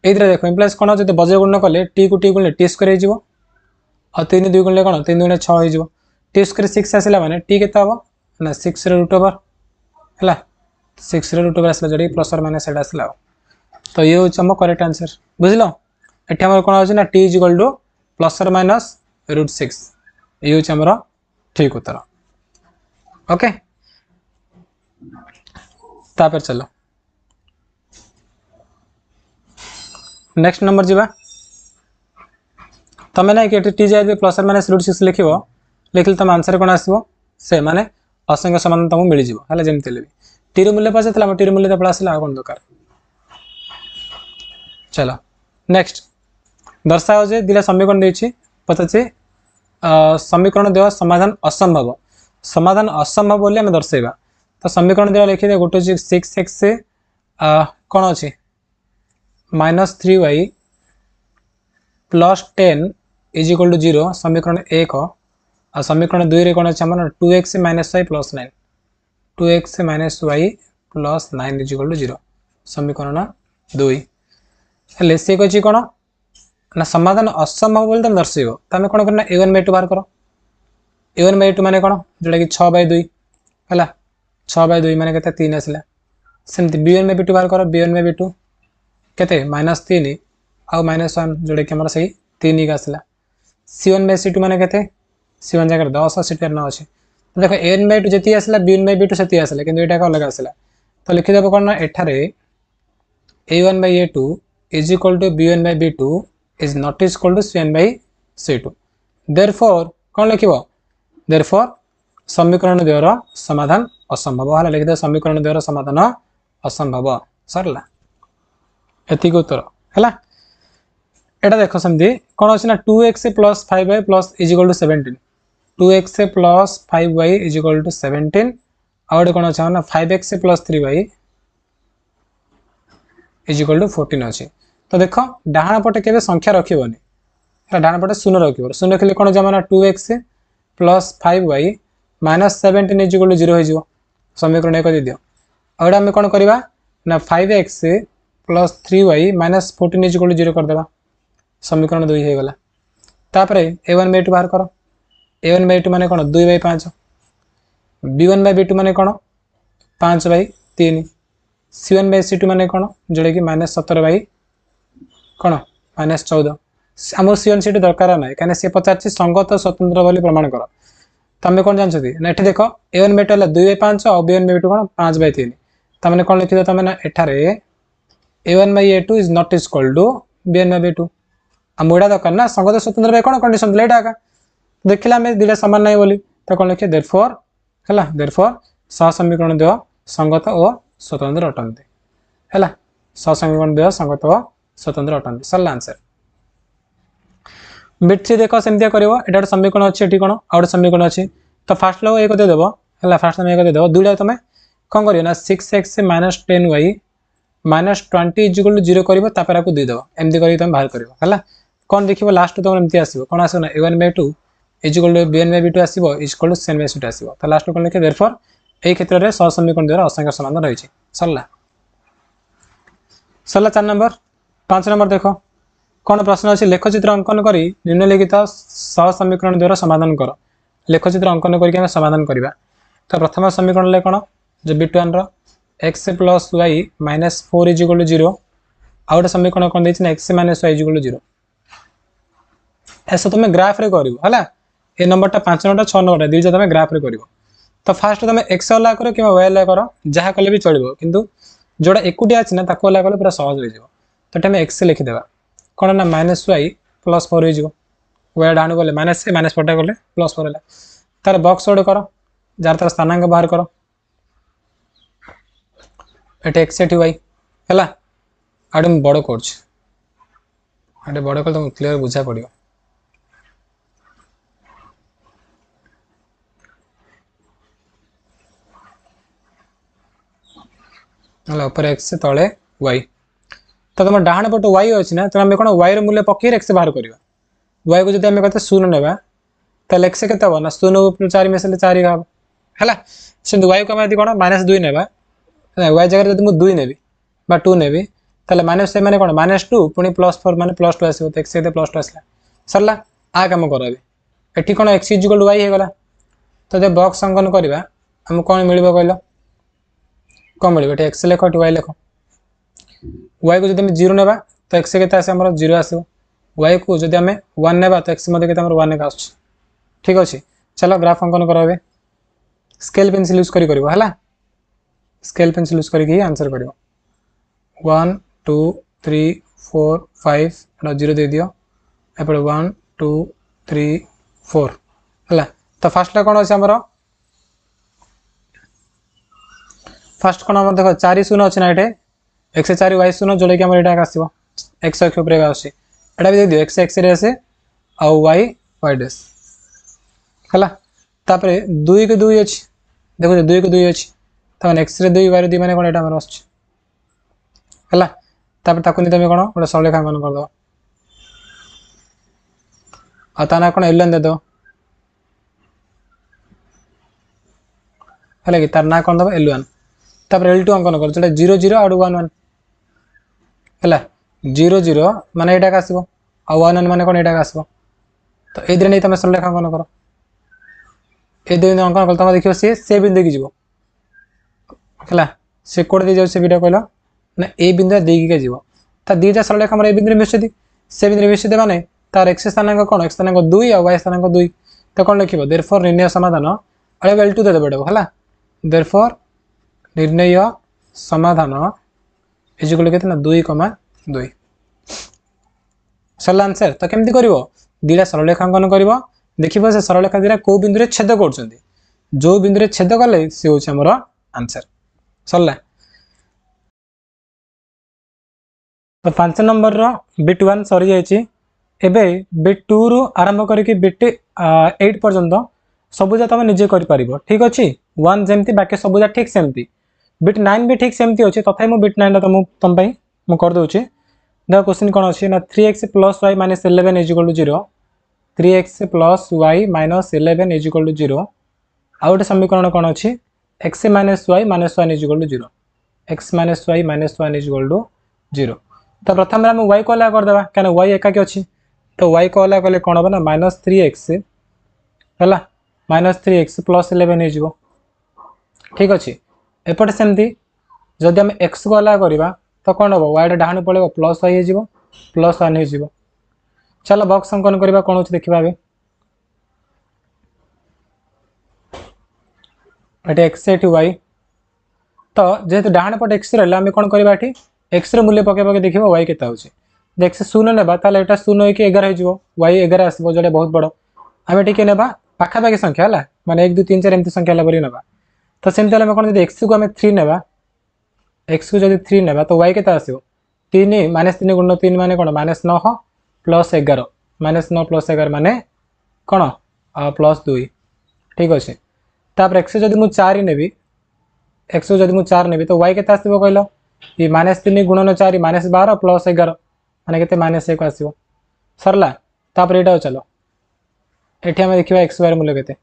एइद्रे देखो इम्प्लाइज कोन जते बजे गुण कले t को t गुणले t स्क्वायर हे जिवो और 3 2 गुणले कोन 3 2 6 हे जिवो t स्क्वायर 6 आसिला माने t केता हो ना 6 रे रूट ओवर हला 6 रे रूट ओवर आसला जोड़ी प्लस और माइनस सेटा आसला तो ये होछ हम करेक्ट आंसर बुझलो एठी हमर कोन होछ ना t = प्लस और माइनस √6 ये होछ हमर ठीक उत्तर ओके तापर चलो नेक्स्ट नंबर जीवा तमें ना कि टी जाए प्लस और माइनस √6 लिखिबो लिखिल तुम आंसर कोन आसीबो से माने असंख्य समाधान तुमको मिल जिवो हला जेमते लेबी टी रो मूल्य पछे थला टी रो मूल्य त पळा आसीला आ कोन दरकार चलो नेक्स्ट दर्शाओ जे दिला समीकरण देछि पछे समीकरण देवा समाधान असंभव बोली हमें दर्शाइबा तो समीकरण देवा लिखि दे गोटे 6x से कोन अछि -3y + 10 = 0 समीकरण 1 आ समीकरण 2 रे कोन अछि हमर 2x - y + 9 2x - y + 9 = 0 समीकरण 2 हेले से कछि कोन ना समाधान असंभव बोल तुम दर्शाइबो तमे कोन करना a1/2 बाहर करो a1/2 माने कोन जेटा कि 6/2 हला 6/2 माने केते 3 आसला सेमति b1/2 बाहर करो b1/2 केते -3 आ -1 जोडे कि हमर सही 3 का आसला c1/c2 माने केते c1 जगह 10 c2 9 अछि तो देखो a1/2 जति आसला b1/2 सति आसला किंतु एटा का अलग आसला तो लिखि देबो कोन ना एठारे a1/a2 = b1/b2 is not equal to c1/c2 therefore कौन लिखिबो therefore समीकरण द्वार समाधान असंभव हला लिखि दे समीकरण द्वार समाधान असंभव सरला एति को उत्तर हला एटा देखो समझी कौन अछि ना 2x + 5y + 17 2x + 5y = 17 और कौन अछि ना 5x + 3y = 14 अछि तो देखो डाहाण पटे केबे संख्या रखिबोनी एटा डाहाण पटे शून्य रखिबो शून्य रखिले कोन जमाना 2x + 5y - 17 = 0 हो जिवो समीकरण 1 दे दियो और हम कोन करबा ना 5x + 3y - 14 = 0 कर देबा समीकरण 2 हे गला तापरे a1/2 बाहर करो a1/2 माने कोन 2/5 b1/b2 माने कोन 5/3 c1/c2 माने कोन जोडे कि -17 कोन -14 हमर c1 c2 दरकार नै काने से 50 संगत स्वतंत्र बोली प्रमाण करो तमे कोन जान छथि ना एठी देखो a1/2 हला 2/5 और b1/b2 कोन 5/3 तमने कोन लिखि दो तमे ना एठारे a1/a2 is not equal to b1/b2 अमुडा दरकार ना संगत स्वतंत्र बे कोन कंडीशन लेटा का देखिला में दिले समान नै बोली तो कोन लिखे therefore हला therefore सह समीकरण देव संगत और स्वतंत्र अटंती हला सह समीकरण देव संगत और स्वतंत्र अटंती सरला आंसर बिटसी देखो सेमतिया करबो एटा समीकरण अछि एठी कोन और समीकरण अछि तो फास्ट लो एक दे देबो हला फास्ट में एक दे देबो दुइला तमे कोन करियो ना 6x - 10y - 20 = 0 करबो तापर आकु दे देबो एमदी करी तमे बाहर करबो हला कोन देखिबो लास्ट तो एमती आसीबो कोन आसो ना a1/2 = b1/b2 आसीबो = c1/c2 आसीबो तो लास्ट कोन लिखे therefore एई क्षेत्र रे सह समीकरण द्वारा असंख्य समाधान रही छै सरला 4 नंबर 5 नंबर देखो कौन प्रश्न अच्छे लेखचित्र अंकन करी निम्नलिखित सह समीकरण द्वारा समाधान कर लेखचित्र अंकन करके समाधान करवा तो प्रथम समीकरण ले कौन जो बिटवान x + y - 4 = 0 आ गोटे समीकरण कौन देछि ना x - y = 0 ऐसा तुम ग्राफ रे करिवो हला ए नंबर टा 5 नंबर 6 नंबर दिजा तुम ग्राफ रे करिवो तो फास्ट तुम x वाला करो कि y वाला करो जहाँ कले भी चलिबो किंतु जोड़ा एकुटिया अछि ना ताको वाला कले पूरा सहज हो जिवो तो तमे x लिखि देबा कोन ना -y + 4 हो जिवो y डाण बोले -से -4 गले +4 होला तार बॉक्स ओड करो जार तार स्थानांक बाहर करो एटे x एटी y हला आडम बड़ करछ आडे बड़ कल तुम क्लियर बुझा पड़ियो हला ऊपर x तळे y तो तुम डाहाण पट y अछि ना तो हम कोन y रो मूल्य पक्की x बाहर करबा y को जदि हम कहते 0 नेबा त x केते हो ना 0 + 4 मिसले 4 गाब हला से y को हम यदि कोन -2 नेबा y जगह जदि मु 2 नेबी बा 2 नेबी तले माइनस से माने कोन -2 पुनी +4 माने +2 आसीबो त x केते +2 आसला सरला आ काम करबे एठी कोन x = y हे गला तो जे बॉक्स अंकन करबा हम कोन मिलबो कहलो कौन मिले ये एक्स लेख वाई लेख वाई को जब जीरो नेबा तो एक्स के आम जीरो आसो वाई को जब आम वन नेबा तो एक्स के वन एक आस ठीक अच्छे चलो ग्राफ अंकन कर स्केल पेनसिल यूज है स्केल पेनसिल यूज करके आंसर कर 1 2 3 4 5 जीरो दे दियो एपटे 1 2 3 4 है तो फास्ट कौन अच्छे आमर फास्ट कौन आम देख 4 शून्य अच्छे ना ये एक्स 4 वाई शून्य जोड़ा कि यहाँ आसो एक्स अक्ष उपर आसे भी दे दियो एक्स एक्स आसे आउ वाई वाई डैश है दुई को दुई अच्छी देखो दुई को दुई अच्छी तो एक्स रे दुई वाई दुई मैंने कौन यहाँ आसला तुम कौन गोटे सरलेखांकन करदे आ कौन एल एन देद है कि तार ना कौन दब L1 तापर L2 अंकन कर जो जीरो जीरो आउ 1 1 है जीरो जीरो माने यहाँ आसो आ 1 1 माने कौन यहाँ आसो तो ये नहीं तुम सरलेखांकन कर ये बिंदु अंकन कल तुम देखो से बिंदु की जीव है से कौट दे जाए वीडियो कहल ना ये बिंदु देकी जीव तो दुईटा सरलेखा ये बिंदु मिशुदी से बिंदु मिशुदे माने तार एक्स स्थानांक कौन एक्स स्थानांक 2 और वाई स्थानांक 2 तो कौन लिख देयरफॉर निर्णय समाधान L2 दे देबे है देयरफॉर निर्णय समाधान इज इक्वल केतना 2,2 सरला आंसर तो केमती करिवो दुईटा सरलेखांकन करिवो देखिबो से सरलेखा दुईटा को बिंदु रे छेद करछन्ती जो बिंदु रे छेद कले से होछ हमर आंसर सरला तो 5 नंबर रो बिट 1 सरी जायछि एबे बिट 2 रु आरंभ करके बिट 8 पर्यंत सबुजा तुम निजे कर पारिबो ठीक अछि 1 जेमती बाकी सबुजा ठीक सेमती बिट 9 भी ठीक सेमती अछि तथापि मु बिट 9 तुम पई मु कर दोछि देखो क्वेश्चन कोन अछि ना 3x + y - 11 = 0 3x + y - 11 = 0 आ गोटे समीकरण कोन अछि x - y - 1 = 0 x - y - 1 = 0 तो प्रथम हम y को अलग कर देबा काना y एकाकी अछि तो y को अलग कले कोन होबा ना -3x हला -3x + 11 हो जिवो ठीक अछि एपटे सेमती जदि हम x को अलग करबा तो कोन होबो y डाहाण पळेबो +y हो जिवो +1 हो जिवो चलो बॉक्स अंकन करबा कोन होछि देखिबा बे एटे x एटी y तो जेहेतु डाहाण पट x रहला हम कोन करबा एठी x रे मूल्य पके पके देखिबो y केता होछि x शून्य नेबा ताले एटा 0 होई के 11 हो जिवो y 11 आसबो जोडे बहुत बडो हम एठी के नेबा पाखा पाखी संख्या हला माने 1 2 3 4 एमती संख्या ला बरी नेबा तो सेमते हम कोन जदि x को हम 3 नेबा x को जदि 3 नेबा तो y केता आसीबो 3 -3 गुण 3 माने कोन -9 + 11 -9 + 11 माने कोन +2 ठीक अछि तापर x जदि मु 4 नेबी x जदि मु 4 नेबी तो y केता आसीबो कहलो ये -3 गुणन 4 -12 + 11 माने केते -1 आसीबो सरला तापर एटा चलो एठी हम देखिबा x y मूल्य केते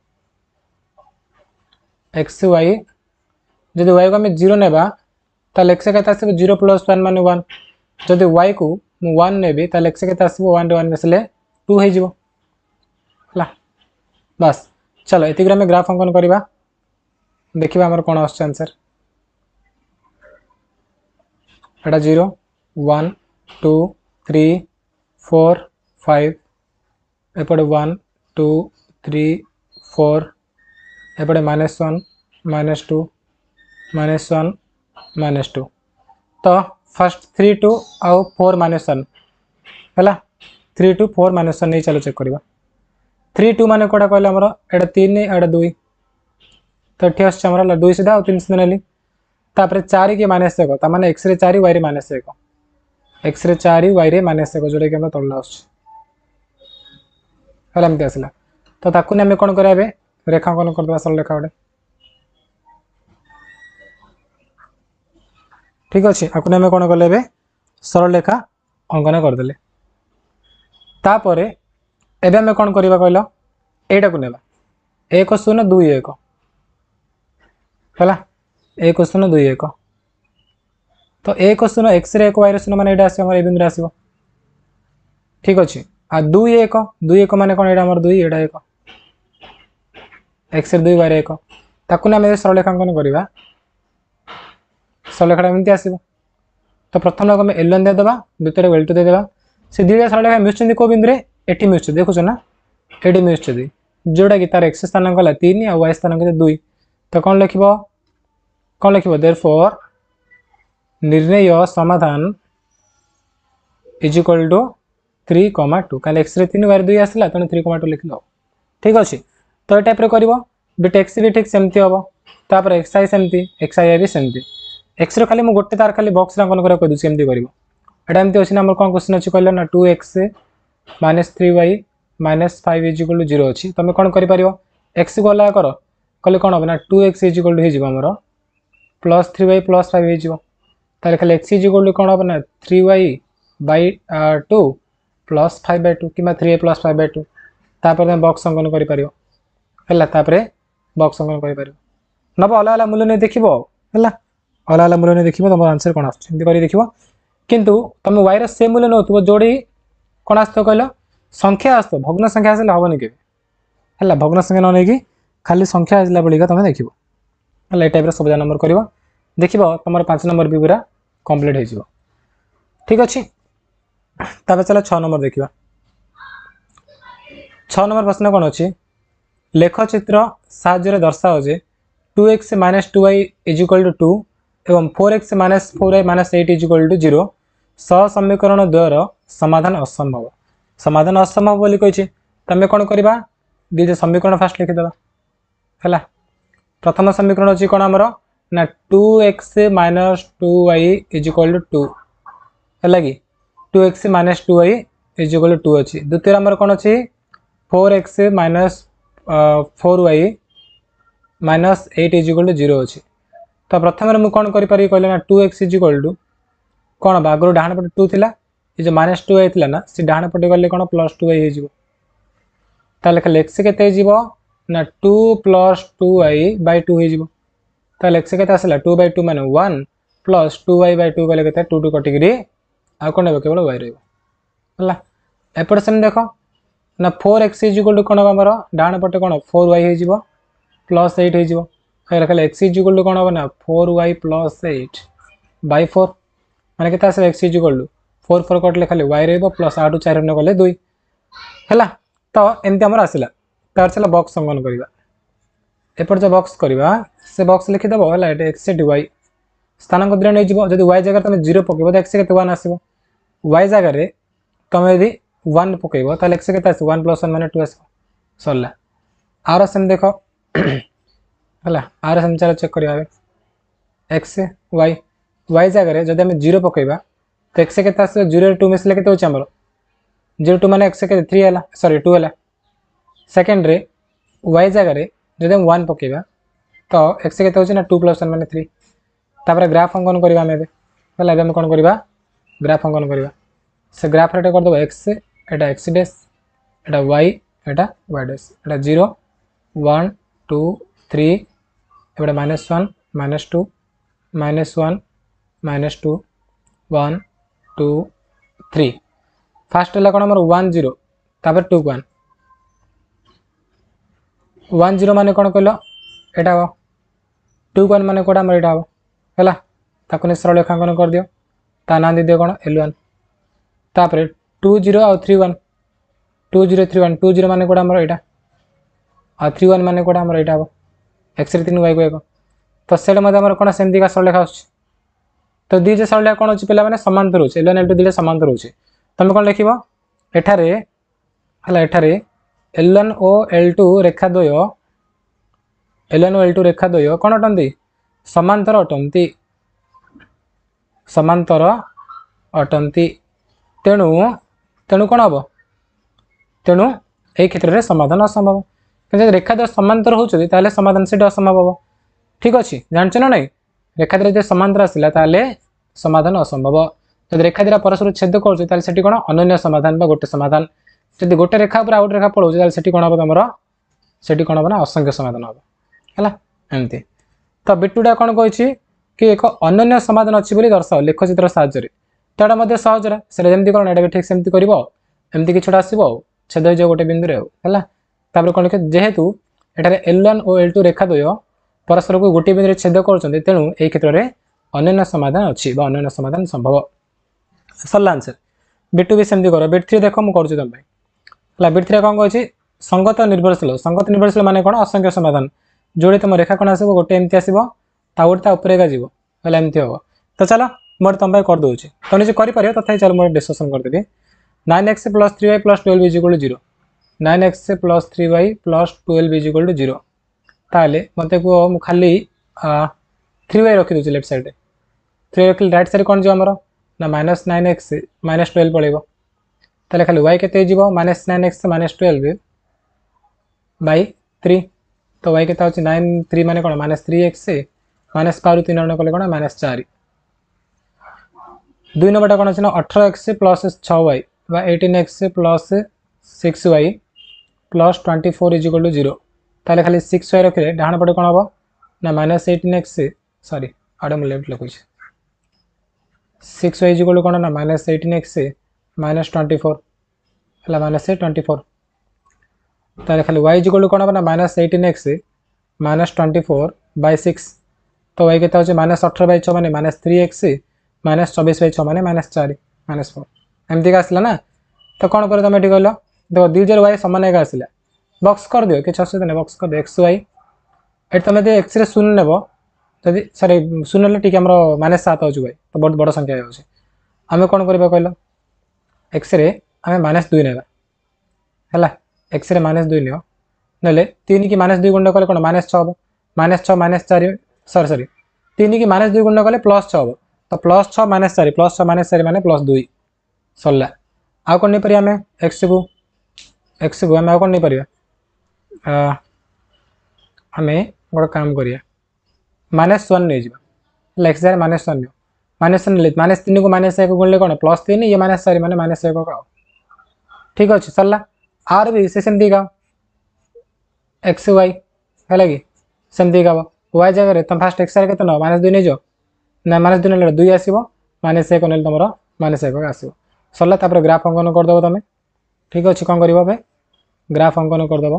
x y जदि y को हम 0 नेबा ताले x केते आसीबो 0 + 1 माने 1 जदि y को मु 1 नेबी ताले x केते आसीबो 1 रे 1 मिसले 2 हे जिवो हला बस चलो एतिग्रा में ग्राफ अंकन करबा देखिबा हमर कोन आछ आंसर एटा 0 1 2 3 4 5 एपटे 1 2 3 4 एपटे -1 -2 -1 -2 तो फर्स्ट 3 2 आउ 4 -1 है 3 2 4 -1 नहीं चलो चेक करवा 3 2 माने कोड़ा कहले हमर एटा 3 एटा 2 तो एठी आछ हमर 2 सीधा और 3 सीधा नेली तापर 4 के -1 ता माने x रे 4 y रे -1 x रे 4 y रे -1 जोडे के हम तळला आछ हला एमती आसला तो ताकू ने हम कोन कराबे रेखांकन कर दबा सरल रेखा गोटे ठीक अछि आकु ने हम कोन करले बे सरल रेखा अंकन कर देले तापरे एबे हम कोन करबा कहलो एटा को नेबा 1 0 2 1 हला 1 0 2 1 तो 1 0 x रे 1 y रे 0 माने एटा आसी हमर ए बिंदु रे आसीबो ठीक अछि आ 2 1 2 1 माने कोन एटा हमर 2 एटा 1 x रे 2 y रे 1 ताकू ने हम सरल रेखांकन करबा सरलरेखा एमती आसो। तो प्रथम आम L1 देदेबा द्वितीय L2 देदेबा से दुईटा सरलरेखा मिशुच्च को बिंदु ये मिशुच्च देखुच ना ये मिशुच्च जोटा कि तार x स्थान गला 3 और y स्थान के 2 तो कौन लिख देयरफॉर निर्णय समाधान इज इक्वल टू 3,2 कल x रे 3 y 2 आसला तेणु 3,2 लिख लो ठीक अच्छे। तो ये टाइप बिट एक्स भी ठीक सेमती हम तापर एक्स आई सेमती एक्स आई भी सेमती एक्स खाली मुझे गोटे तार खाली बक्स अंकन करा कही दूसरी एमती कर एमती अच्छी आम कौन क्वेश्चन अच्छी कहल ना 2x minus 3y minus 5 is equal to 0 अच्छी तुम कौन कर एक्स को अलग कर कले कौन हम ना 2x इज इक्वल टू होमर प्लस 3y प्लस 5 हो खाली एक्स इज इक्वल टू कौन हम ना 3y बाई 2 प्लस 5/2 कि 3a प्लस 5/2 तापर तुम बक्स अंकन कर बक्स अंकन कर नब अलग अलग मूल्य नहीं देख अलग अलग मूल्य नहीं देख तुम आंसर कौन आसमती देख किंतु तुम y से मूल्य नौ जोड़ी कौन आस कहल संख्या आस भग्न संख्या आसले हेनी के भग्न संख्या न नहीं खाली संख्या आसला बेलिका तुम देख ये टाइप सब नंबर कर देख तुम 5 नंबर भी पूरा कंप्लीट हो ठीक अच्छे। तापर चलो 6 नंबर देखा 6 नंबर प्रश्न कौन अच्छी लेख चित्र साहाय्य दर्शाओ जे 2x minus 2y is equal to 2 एवं 4x minus 4y minus 8 is equal to 0 समीकरण द्वयर समाधान असंभव समाधान असंभव बोली कही तुम कौन करवा दीज समीकरण फास्ट लिखिदेवा है। प्रथम समीकरण अच्छी कौन आमर ना 2x minus 2y is equal to 2 है कि 2x minus 2y is equal to 2 अच्छी। द्वितीय आमर कौन अच्छी 4x minus 4y minus 8 is equal to 0 अच्छी। तो प्रथम मुझे कौन करें कहले ना 2x इज इक्वल टू कौन आगुरी डाण पटे 2 थिला ये जो माइनस 2y थिला ना सी डाण पटे गले कौन प्लस 2y हो ताले खाली x केते हो ना 2 प्लस 2y बाय 2 हो ताले x केते आसला 2/2 माने 1 प्लस 2y/2 गले केते 2 कटिकरी आ कोन हेबो केवल y रहइबो हला। एपट सेम देखो ना 4x इज इक्वल टू कौन हमर डाण पटे कौन 4y हो प्लस 8 हो खाली x इज इक्वल टू कौन हम ना 4y प्लस 8 बाय 4 माने केते आसे x इज इक्वल टू 4 4 कटले खाली y रहइबो प्लस 8 4 न गले 2 हैला। तो एमती हमर आसिला तार चला बॉक्स अंकन करबा एपट जो बॉक्स करबा से बॉक्स लिखि दबो हैला एटे x dy स्थानांक द्रव्य नहीं जीवो जदी y जगह तुम 0 पकेबो तो x केते 1 आसीबो y जगह रे तुम यदि 1 पकेबो ताले x केते आसीबो 1 प्लस 1 माने 2 आसीबो सरला। आर सेम देखो हैला आर सेम चला चेक करिया x y जगह रे जदी हम 0 पकेबा तो x केते आसीबो 0 रे 2 मिसले केते होछ हमर 0 2 माने x केते 3 हैला सॉरी 2 हैला। सेकंड रे y जगह रे जदी हम 1 पकेबा तो x केते होछ ना 2 प्लस 1 माने 3 तापर ग्राफ अंकन करबा हम हैला हम कोन करबा ग्राफ अंकन करबा से ग्राफ रे कर दबो x एटा x डैश एटा y एटा y डैश एटा 0 1 2 3 एटा -1 -2 -1 -2 1 2 3 फास्ट है कौन आम 1 0 तापर 2 1 1 0 मान कौन कहल यहाँ 2 1 मान कौटा आम यहाँ हम है सरल रेखांकन कर दियो ता ना दे दियो कौन L1 तापर 2 0 और 3 1 2 0 3 1 2 0 मान कौटा आम यहाँ आ 3 1 मान कौटा आम यहाँ हम x रे 3 y को 1 तो से कौन सेमती का सरल रेखा आस तो दीज सरल रेखा कौन अच्छी पे समांतर हो L1 L2 दीटा समांतर हो तुम कौन लिख एठारे L1 और L2 रेखा द्वय L1 और L2 रेखा द्वय कौन अटंती समांतर अटंती तेणु तेणु कौन हम तेणु यही क्षेत्र में समाधान असंभव कि रेखा द्वय समांतर होते समाधान से असंभव हम ठीक अच्छे जानच ना नहीं रेखा द्वय समांतर आसला समाधान असंभव जब रेखा द्वारा परस्पर छेद कर कौन अनन्य समाधान गोटे समाधान जब गोटे रेखा पर आउट रेखा पड़ो से कौन हम तुम से कौन हम ना असंख्य समाधान हम है एमती। तो बिटुटा कौन कही कि एक अनन्य समाधान अच्छी दर्शाओ लेखचित्र साहाय्य तो यहाँ सहजरा से जमी कौन यहाँ भी ठीक सेमती करमती कि छोटा आसो छेद हो गोटे बिंदु है कौन लिखे जेहेतु एठारे L1 और L2 रेखा द्वय परस्पर को गोटे बिंदु छेद कर तेणु यही क्षेत्र में अन्य समाधान अच्छी अन्य समाधान संभव सरला आंसर बिट 2 भी सेमती कर बिट 3 देख मुझे तुम है बिट 3 कौन कही संगत निर्भरशील माने कौन असंख्य समाधान जोड़ी तुम रेखा कौन आसो गोटे एमती आसो गोटे उपरेगा जीव है एमती हम तो चलो मोटे तुम कर दूसरी तुम निजे कर तथा चलो मुझे discussion करदेवी 9x + 3y + 12 = 0 9x + 3y + 12 = 0 ताले मत को खाली 3y रखी दूसरी लेफ्ट साइड 3 रखिले राइट साइड कौन जो आमर ना -9x -12 पड़ेगा ताले खाली y के -9x -12 बाई 3 तो y के 9 3 माने कौन -3x माइनस पावर 3 रण कले कौन -4 2 नंबर कौन अच्छे ना 18x + 6y 18x + 6y + 24 = 0 ताले खाली 6y रखिले डाण पटे कौन हम ना -18x सॉरी आड़े मुझे लेफ्ट लिखुच्छे 6y = कौन ना -18x -24 है -24 ताले खाली y = कौन हम ना -18x -24 / 6 तो y के -18/6 माने -3x -24/6 माने -4 -4 एमती का आसला ना तो कौन कर तुम ये कहल देखो 2 y सामान एक आसला बक्स कर दियो किसी असुविधा नहीं बक्स कर दियो x y ये तुम यदि x रे शून्य नेब जदि सॉरी शून्य ना टी आम -7 हो तो बहुत बड़ संख्या हो आम कौन करवा कहल x रे आम -2 नेबा है x रे -2 नियो ना 3 की -2 गुण कले कौन -6 हम -6 -4 सॉरी सॉरी 3 की -2 गुण कले +6 हम तो +6 -4 +6 -4 माने +2 सरला आउ कौन नहीं पारिया आम x को आम आउ कौन नहीं पारिया आम गोटे काम करिया -1 नहीं जा एक्स जार -1 नियो -1 -3 को -1 गुणले कौन +3 ये -4 माने -1 का ठीक अच्छे सरला आर भी से सेमती का एक्स वाई है कि सेमती का वाई जगह तुम फास्ट एक्स के ना -2 नहीं जाओ ना -2 ना 2 आसो -1 ना तुम -1 आसो सरला तापर ग्राफ अंकन करदेव तुम ठीक अच्छे कौन कर ग्राफ अंकन करदेव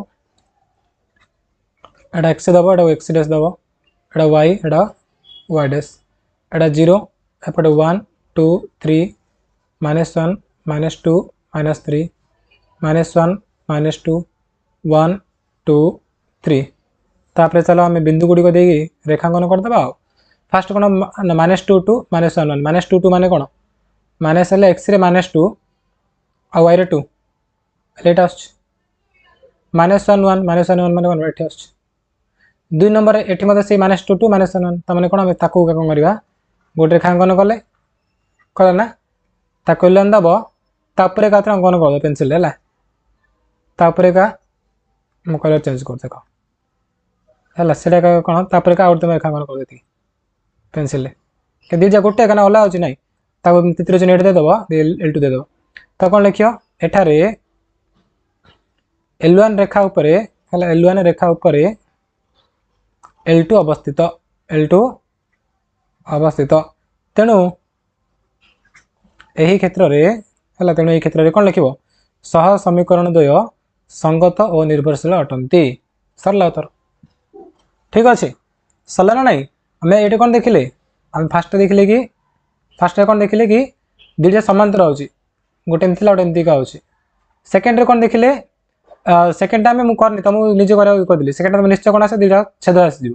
एटा एक्स दब एटा एक्स डैश दब iota y iota y dash एटा 0 एपटे 1 2 3 -1 -2 -3 -1 -2 1 2 3 तापर चलो आम बिंदु गुड़िक देगी रेखांकन करदे फास्ट कौन -2 टू -1 1 -2 2 माने कौन माइनस हेल्ले एक्स रे -2 आ वाई रे 2 एटा आस -1 1 -1 1 माने कौन एठी आस 2 नंबर एठी मते से -2 टू -1 1 तमाने कौन ताकू कौन करवा गोटे रेखांकन कले कले ना ताकू लेन दब तापर का अंकन कर पेनसिल है तापर का मु कलर चेंज कर देख है से कौन तापर का आउट तुम रेखांकन कर देती पेनसिल के दीजा गोटे का अलग अच्छी ना तीर चिन्ह देदेव L2 देदेव तो कौन लिख एठारे L1 रेखा उपरे L1 रेखा उपरे L2 अवस्थित तेणु यही क्षेत्र में तेणु यही क्षेत्र में कौन लिख सह समीकरण द्वय संगत और निर्भरशील अटंती सरला उत्तर ठीक अच्छे सरला ना नाई आम ये कौन देखिले आम फास्ट देखिले कि फास्ट कौन देखिले कि दुईटा समांतर हो गोटे एमती गोटे एमती का सेकेंड कौन देखिले सेकेंड आम मुझे तुमको निजे करदी सेकेंड तुम निश्चय कौन आसे दुईटा छेद आसो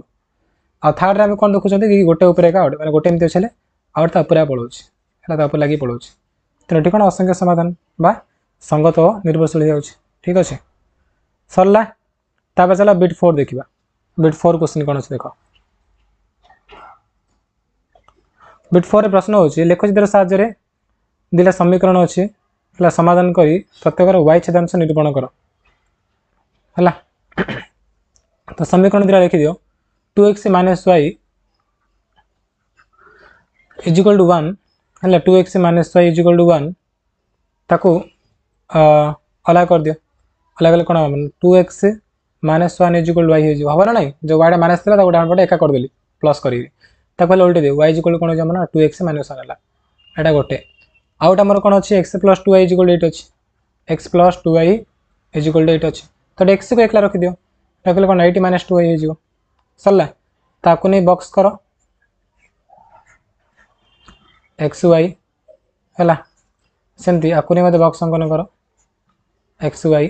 आ थर्ड आम कौन देखुं कि गोटे उपरे का गोटे गोटे एमती अच्छे आउ गोटे उपरे पड़ोस लगी पड़ोस तेनाली कौन असंख्य समाधान बा संगत और निर्भरशील हो ठीक अच्छे सरला तापर चलो बिट 4 देखा बिट 4 क्वेश्चन कौन अच्छे देख बिट 4 प्रश्न होची लेखचित्र साहाय्य दुटा समीकरण अच्छी समाधान करी प्रत्येक y छेदांश निरूपण कर है तो समीकरण दुटा लिखि दियो 2x - y = 1 है 2x - y = 1 ताकू अलग कर दियो अलग कौन हम 2x - 1 = y हो हम ना नहीं जो वाइड माइनस था डाउन पटे एका करदेली प्लस करी उल्टे दे y = कौन हो 2x - 1 है गोटे आउट आमर कौन अच्छी x + 2y = 8 अच्छी x + 2y = 8 अच्छी तो x को एकला रखी दियो रखिले कौन 8 - 2y हो सरला ताकू नहीं बॉक्स कर एक्स वाई है सेमती आकुरी मत बक्स अंकन कर एक्स वाई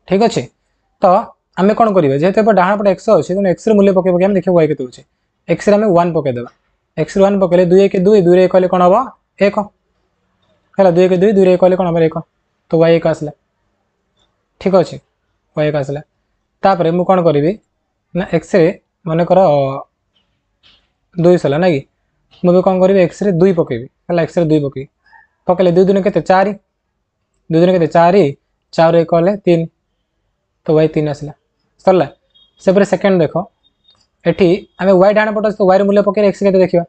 ठीक अच्छे। तो आम कौन करेंगे जेहेतु डाण पटे एक्स अच्छे तेनाली एक्स मूल्य पकई पकई देखिए वाई के एक्स आम 1 पकईदे एक्स 1 पकड़े 2 1 2 2 कहले कौन हम 1 है 2 1 2 2 कहले कौन हम 1 तो वाई 1 आसला ठीक अच्छे वाई 1 आसला तापर मुझे कौन करी ना एक्स मनकर 2 सारा ना कि मुझे कौन करी एक्स 2 पकईबी है एक्स 2 पकई पकड़े 2 दिन के 4 2 दिन के 4 4 1 कले 3 तो वाई 3 आसला सरला से सेकेंड देख एटी आम वाई डाण पट तो वाई मूल्य पकड़े एक्स के देखा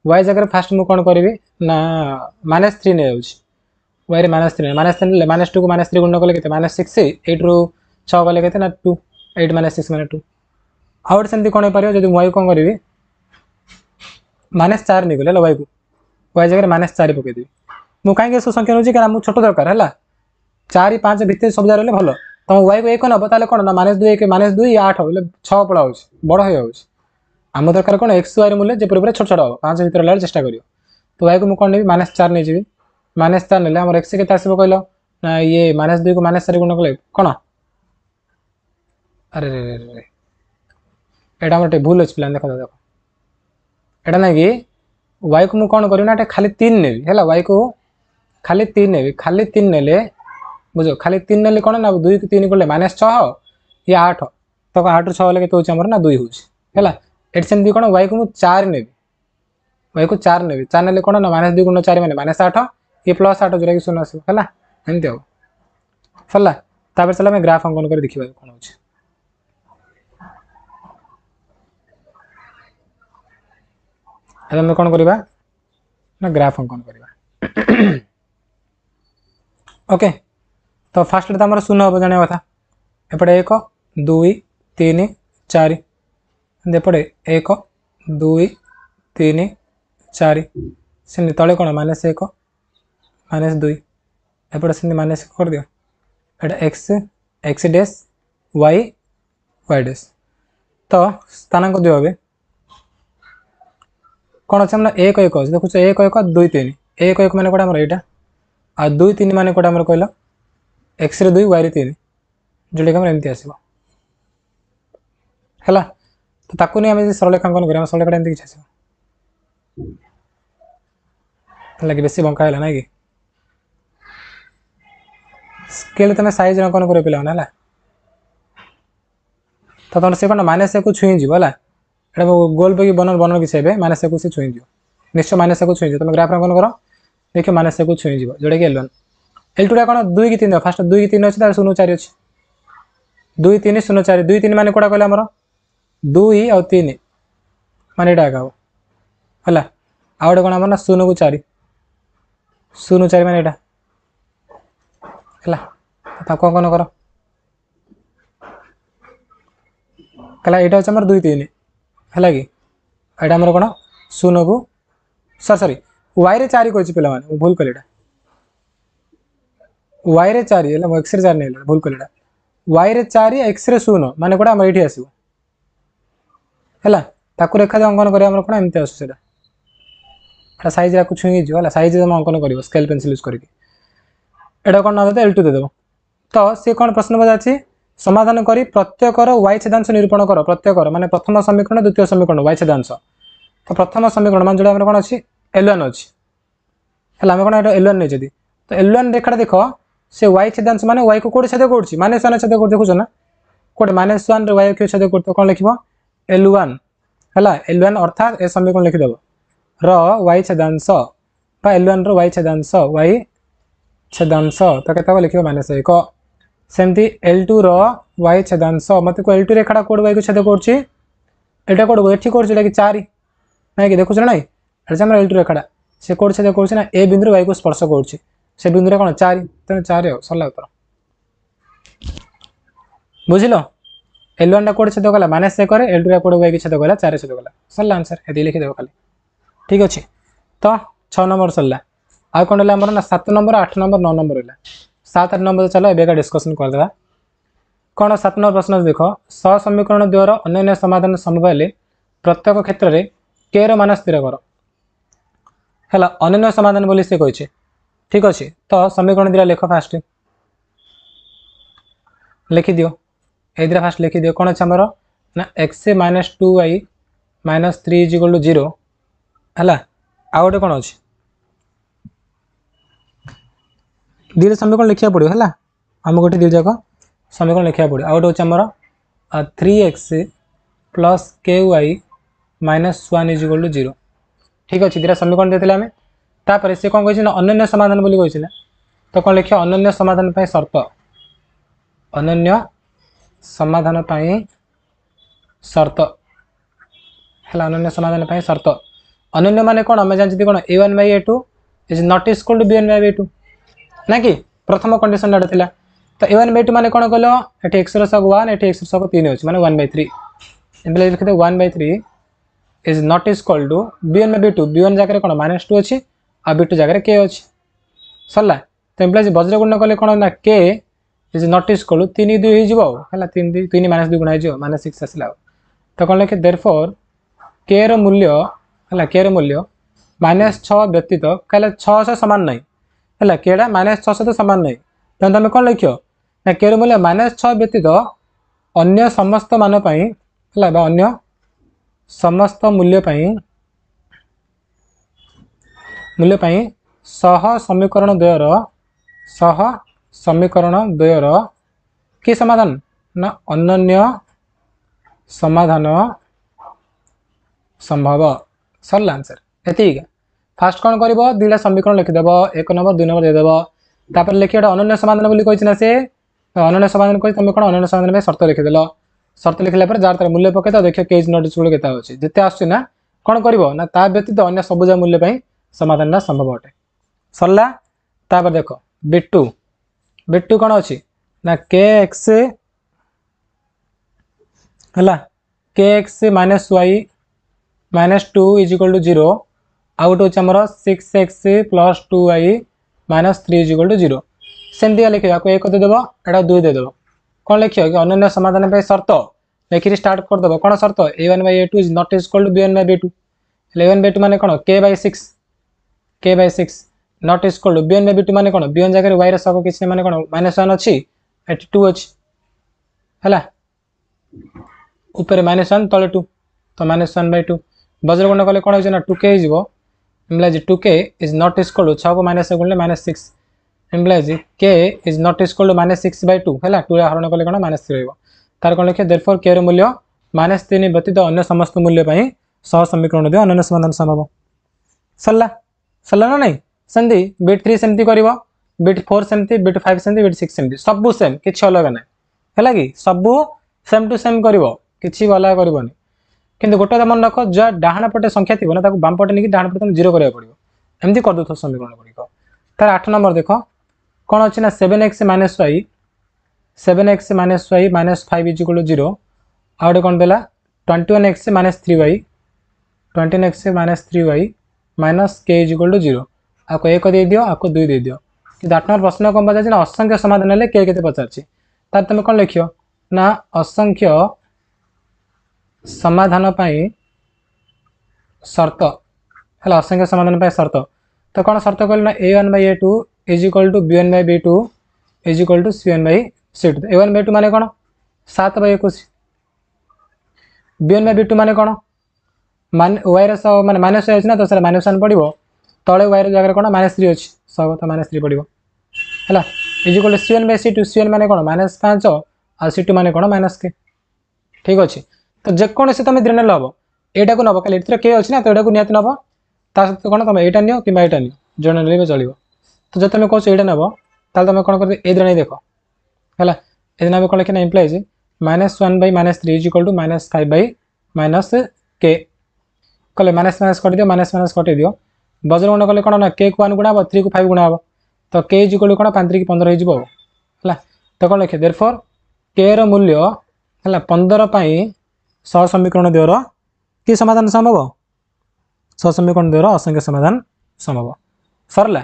वाई जगह फास्ट मुझे कौन करी ना -3 नहीं जाऊँगी वाई -3 -2 को -3 गुण कले के -6 8 रू 6 कले के ना 2 8 -6 -2 आउट सेमती कौन हो पार जब वाई कौन करी -4 नहीं गले वाई को वाई जगह -4 पकईदेवी मुझे कहीं सब संख्या नौजी क्या छोट दरकार है 4 5 भितर सब जगह भल तुम वाई को 1 नब ताले कौन ना -2 1 -2 8 बोले 6 पड़ा हो बड़ हो आम दरकार कौन एक्स वाई मूल्य जो पूरा छोट छोट हम 5 भितर लागे चेष्टा कर तो वाई को मुझे कौन नहीं -4 नहीं जी -4 ने आम एक्स के कहल ना ये -2 को -4 गुण कले कौन अरे रे रे एटा मोटे भूल अच्छे प्लान देख देख एटा ना कि वाई को मुझे कौन करी खाली 3 नेबी है वाई को खाली 3 नेबी खाली 3 नेले बुझ खाली 3 नेले कौन ना 2 को 3 कले -6 ये 8 तो 8 रू 6 के होमर ना 2 होगा एट सेमती कौन वाई को मुझे 4 नेबी वाई को 4 नेबी 4 नेले कौन ना -2 गुण 4 मैंने -8 ये +8 जोटा कि 0 आसो है एमती हम सरला तापर चला आम ग्राफ अंकन कर देखा कौन हो कौन करवा ना ग्राफ अंकन करवा ओके तो फास्ट तो आम 0 हम जाना कथा एपटे 1 2 3 4 एपटे 1 2 3 4 से तले कौन -1 -2 एपटे से -1 कर दियो एटा x x dash y y dash तो स्थानांक दियो हे कौन अच्छे हमारा 1 1 अच्छे देखुच 1 1 2 3 1 1 मान कौटा हमारा यहाँ आ 2 3 मान कौटा हमारा कहल एक्स 2 वाई 3 जोटा कि एमती आसो है तो ताकू नहीं आम सरलेखांकन कर सरलेखा एमती किसी आसो कि बेसी बंका है ना कि स्केल तुम साइज अंकन कर पे तो तुम से कौन -1 को छुई जीव है गोल पैकी बनन बनन किसी -1 को सी छुई जीव निश्चय -1 को छुई तुम ग्राफ अंकन कर देखिए -1 को छुई जीव जोटा कि L1 L2 कौन 2 की 3 फास्ट 2 की 3 अच्छे 0 4 अच्छे 2 3 0 4 2 3 मान कौटा कहला आमर 2 और 3 मान यहाँ है आउ गए कौन आम ना 0 को 4 0 4 मान यहाँ है कौन कर कहला यहाँ हमें 2 3 है कि यहाँ आमर कौन 0 को सॉरी वाई 4 कही पे भूल कल वाई 4 है एक्स 4 नहीं भूल कल वाई 4 एक्स 0 मान कौटा आम ये आसो है रेखा अंकन कर कौन एमती आसा सैज या छुई है सैज तुम अंकन कर स्केल पेनसिल यूज करके कौन ना L2 देदेव तो सी कौन प्रश्न पचार समाधान करी प्रत्येकर वाई छेदांश निरूपण कर प्रत्येकर माने प्रथम समीकरण द्वितीय समीकरण वाई छेदांश तो प्रथम समीकरण मान जो कौन अच्छी L1 अच्छी है आम कौन L1 नहीं तो L1 रेखा देख से वाई छेदांश माने वाई को कौटे छेद कर -1 छेद कर देखुच ना कौटे -1 वाई को छेद कर कौन लिख L1 है L1 अर्थात ए समीकरण लिखिदेव वाई छेदांश L1 वाई छेदांश वाई छेदांश तो के लिख -1 सेमती L2 वाई छेदांश मत को L2 रेखा कोड वाई को छेद कर कोड ये कर 4 ना कि देखुच ना L2 रेखा से कोड छेद कर ए बिंदु वाई को स्पर्श कर बिंदु कौन 4 तेना 4 सरला उत्तर बुझल L1 टा कोड छेद कला -1 L2 कोड वाई को छेद कला 4 छेद कला सरला आंसर ये लिखिदेव खाली ठीक अच्छे तो 6 नंबर सरला आ कौन है ना 7 नंबर 8 नंबर 9 नंबर है 7 8 नंबर चलो एबेका डिस्कसन करदे कौन 7 नंबर प्रश्न देख समीकरण द्वयर अन्य समाधान संभव हेले प्रत्येक क्षेत्र में के मान स्थिर कर है अनन्य समाधान बोली से कही ठीक अच्छे। तो समीकरण दिला लेख फास्ट लिखिदि ए दिला फास्ट लिखिदि कौन अच्छे आमर ना x minus 2y minus 3 is equal to 0 है आ गए कौन अच्छे दुईटा समीकरण लिखा पड़ो है आम गोटे दुई जाक समीकरण लिखा पड़ो आ गए आमर 3x plus ky minus 1 is equal to 0 ठीक अच्छे दुटा समीकरण देते आम तापर से कौन कही अनन्य समाधान बोली कही तो कौन लिखा अनन्य समाधान पर शर्त अनन्य समाधान पर शर्त है अनन्य समाधान पर शर्त अनन्य माने कौन आम जानते कौन a1/a2 is not equal to b1/b2 ना कि प्रथम कंडीशन एटा थिला तो a1/2 माने कौन कल ये x रसक 1 ये x रसक 3 अच्छे माने 1/3 एमप्ले लिखते 1/3 is not equal to b1/b2 b1 जगह कौन -2 अच्छी आ b2 जगह k अच्छी सरला तो एमप्ले वज्र गुण कले कौन ना k is not equal to 3 2 है 3 -2 गुणा हो -6 आसला तो कौन लिखे देयरफॉर k रो मूल्य है k रो मूल्य -6 व्यतीत कहले 6 से समान नहीं है केड़ा -6 से तो समान नहीं तो तुम कौन लिख ना के मूल्य -6 व्यतीत अन्य समस्त मान है अन्य समस्त मूल्य सह समीकरण द्वयर कि समाधान ना अनन्य समाधान संभव सरला आंसर एतिक फास्ट कौन कर दुईटा समीकरण लिखिदेव 1 नंबर 2 नंबर देदेव तापर लिखिए अनन्य समाधान बोली कही ना से अनन्य समाधान कही तुम कौन अनन्य समाधान में शर्त लिखिदेल शर्त लिखला जार तार मूल्य पकई तो देखिए केज नट इक्वल केते अच्छे जिते आसना कौन कर ना ता व्यतीत अन्य सबुजा मूल्य समाधान संभव अटे सरला तापर देख बिट्टू कौन अच्छी ना kx है kx minus y minus 2 is equal to 0 आउ गोटे हूँ आमर 6x plus 2y minus 3 is equal to 0 सेमती लिखे आपको 1 देदेव एटा 2 देदेव कौन लिख कि अनन्य समाधान पर शर्त लिखिक स्टार्ट करदेव कौन शर्त a1/a2 is not equal to b1/b2 a1/b2 माने कौन k/6 not equal to b1/b2 माने कौन b1 जगह y रसक किसी माने कौन -1 अच्छी 2 अच्छी है ऊपर -1 तले 2 तो -1/2 वज्र गुण कले कौन हो 2k हो implies 2k is not equal to 6 को माइनस गुणले -6 implies k is not equal to -6/2 है 2 हरण कले कौन -3 रहिबो तार कौन लिखे देयरफॉर k रो मूल्य -3 व्यतीत अन्य समस्त मूल्य सह समीकरण दे अनन्य समाधान संभव सरला ना नहीं सेमती बिट 3 सेमती कर बिट 4 सेमती बिट 5 सेमती बिट 6 सेमती सबू सेम किसी अलग ना है कि सबू सेम टू सेम कर कि अलग करनी किंतु गोटे मन रख जहाँ डाण पटे संख्या थी ना बाम पटे नहीं डाण पटे तुम 0 करा पड़ो एमती कर दो समीकरण गुड़िक तार 8 नंबर देख कौन अच्छी ना 7x minus y minus 5 is equal to 0 आ गए कौन देला 21x minus 3y 21x minus 3y minus k is equal to 0 आपको 1 दे दियो आपको 2 दे दियो कि 8 नंबर प्रश्न कौन पचार ना असंख्य समाधान हेल्ले k केते पचार तार तुम कौन लिख ना असंख्य समाधान शर्त है असंख्य समाधान शर्त तो कौन शर्त कहल ना a1/a2 is equal to b1/b2 is equal to c1/c2 a1/2 माने कौन 7/21 b1/b2 माने कौन y रस माने माइनस ना तो सर -1 पड़ो तले y जगह कौन -3 अच्छी सब तो -3 पड़ो है is equal to c1/c2 c1 माने कौन -5 और c2 माने कौन -k ठीक अच्छे तो जेकोसी तुम दिन नब यहाँ को नब कल के अच्छी ना तो यहाँ निहत नब ता सहित कौन तुम यहाँ नियो कि यहाँ नियो जड़े ना चलो तो जब तुम कौन यहाँ नब ताल तुम कौन कर ए दिन देख है ए दिन कौन लिखना implies -1/-3 is equal to -5/-k कले माइनस कट दियो माइनस कटे दियो वज्र गुण कले कौन ना k को 1 गुणा 3 को 5 गुणा हम तो k इज इक्वल टू कौन 5 3 15 हो तो कौन लिखे देयरफॉर k रो मूल्य है 15 सह समीकरण द्वारा कि समाधान संभव सह समीकरण द्वारा असंख्य समाधान संभव सरला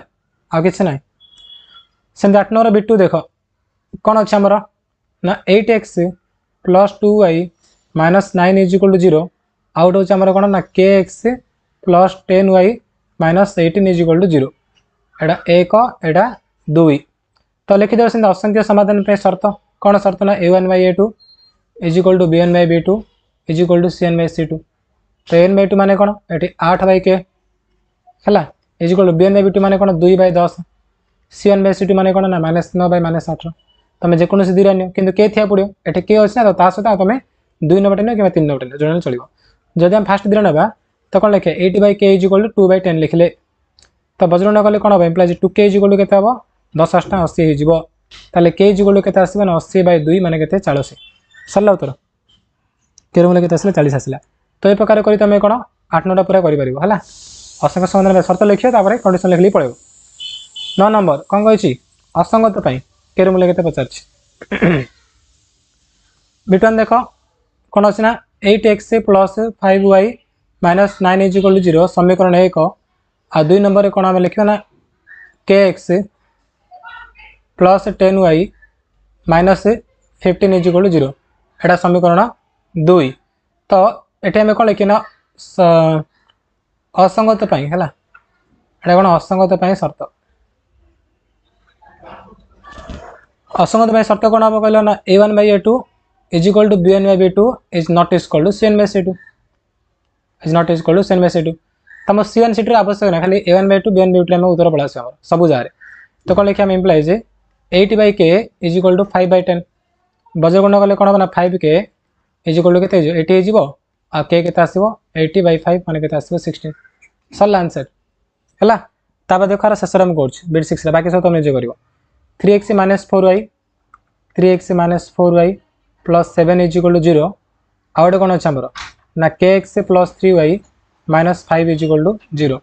आ कि ना सेम 8 नंबर बिट्टू देख कौन अच्छे आमर ना 8x plus 2y minus 9 is equal to 0 आउट हूँ आमर कौन ना kx plus 10y minus 18 is equal to 0 एटा 1 एटा 2 तो लिखिदेव से असंख्य समाधान पे शर्त कौन शर्त ना a1 by a2 is equal to bn by b2 is equal to cn by c2 तो n बाई 2 माने कौन ये 8 बाई के है is equal to bn by b2 माने कौन 2 बाई 10 cn बाई c2 माने कौन ना माइनस 9 बाई माइनस 8 तुम जेकोसी दुईटा नियो कि के थिया पड़ो ये के अच्छे ना तो सहित तुम 2 नंबर नियो कि 3 नंबर नियो जो चलो जदि हम फास्ट दुईटा ना तो कौन लिखे 8 by k is equal to 2 by 10 लिखले तो बजरंग कले कौन हम इम्प्लाइज 2 के इज इक्वल टू के 10 8 80 हो ताले के इज इक्वल टू के आसो ना 80 बाई 2 माने के 40 सरला उत्तर के मूल्य के 40 आसला तो ये प्रकार करी तुम कौन 8 9टा पूरा कर असंख्य समाधान शर्त लिखिए कंडीशन लिखली पड़े 9 नंबर कौन कही असंगत के मूल्य के पचार बिटन देख कौन अच्छे ना 8x plus 5y minus 9 is equal to 0 समीकरण 1 आ 2 नंबर कौन आम लिखा ना kx plus 10y minus 15 is equal to 0 एटा समीकरण 2 तो ये आम कौन लिखना असंगत है कौन असंगत शर्त असंगत शर्त कौन हम कहल ना a1 by a2 is equal to bn by b2 is not equal to cn by c2 is not equal to cn by c2 तुम cn c2 आवश्यक ना खाली a1 बाई 2 bn बाई 2 उत्तर पड़ा सब जगह तो कौन लिखा implies 8 by k is equal to 5 by 10 बजर गुण कले कौन हम ना 5 के इज इक्वल टू के 80 हो आ के आसो 80 बाई 5 मैंने के 16 सरला आंसर है तापर देखार शेष में कर बिट 6 बाकी सब तुम निजे कर 3x minus 4y 3x minus 4y plus 7 is equal to 0 आउ गोटे कौन अच्छे आमर ना kx plus 3y minus 5 is equal to 0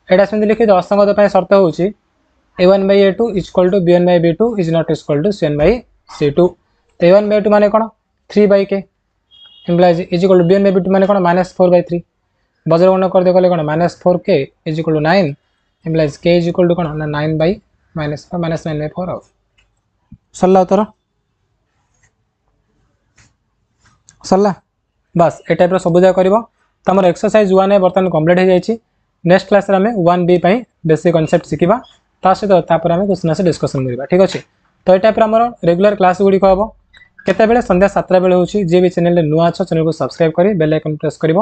यहाँ सेमती लिखिए असंगत शर्त हूँ a1 by a2 is equal to bn by b2 is not equal to cn by c2 तो a1 बाई 2 माने कौन 3 by k implies is equal to bn by b2 माने कौन माइनस 4 बाई 3 बजर गुण कर दे कौन माइनस 4 के is equal to 9 implies के इज इक्वल टू कौन ना 9 बाई माइनस 9 बाई 4 आ सरला उत्तर सरला बस ए टाइप सब जगह कर तुम एक्सरसाइज 1 बर्तमान कंप्लीट हो जाए नेक्स्ट क्लास में 1b बेसिक कॉन्सेप्ट शिखा ता सहित आम क्वेश्चन से डिस्कसन करवा ठीक अच्छे तो ये टाइप रेगुलर क्लास गुड़िक हम केते संध्या 7 बेले हो जी भी चैनल नुआ अच्छ चैनल को सब्सक्राइब कर बेल आइकन प्रेस कर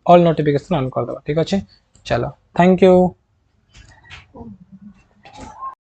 ऑल नोटिफिकेशन ऑन कर दो ठीक अच्छे चलो थैंक यू।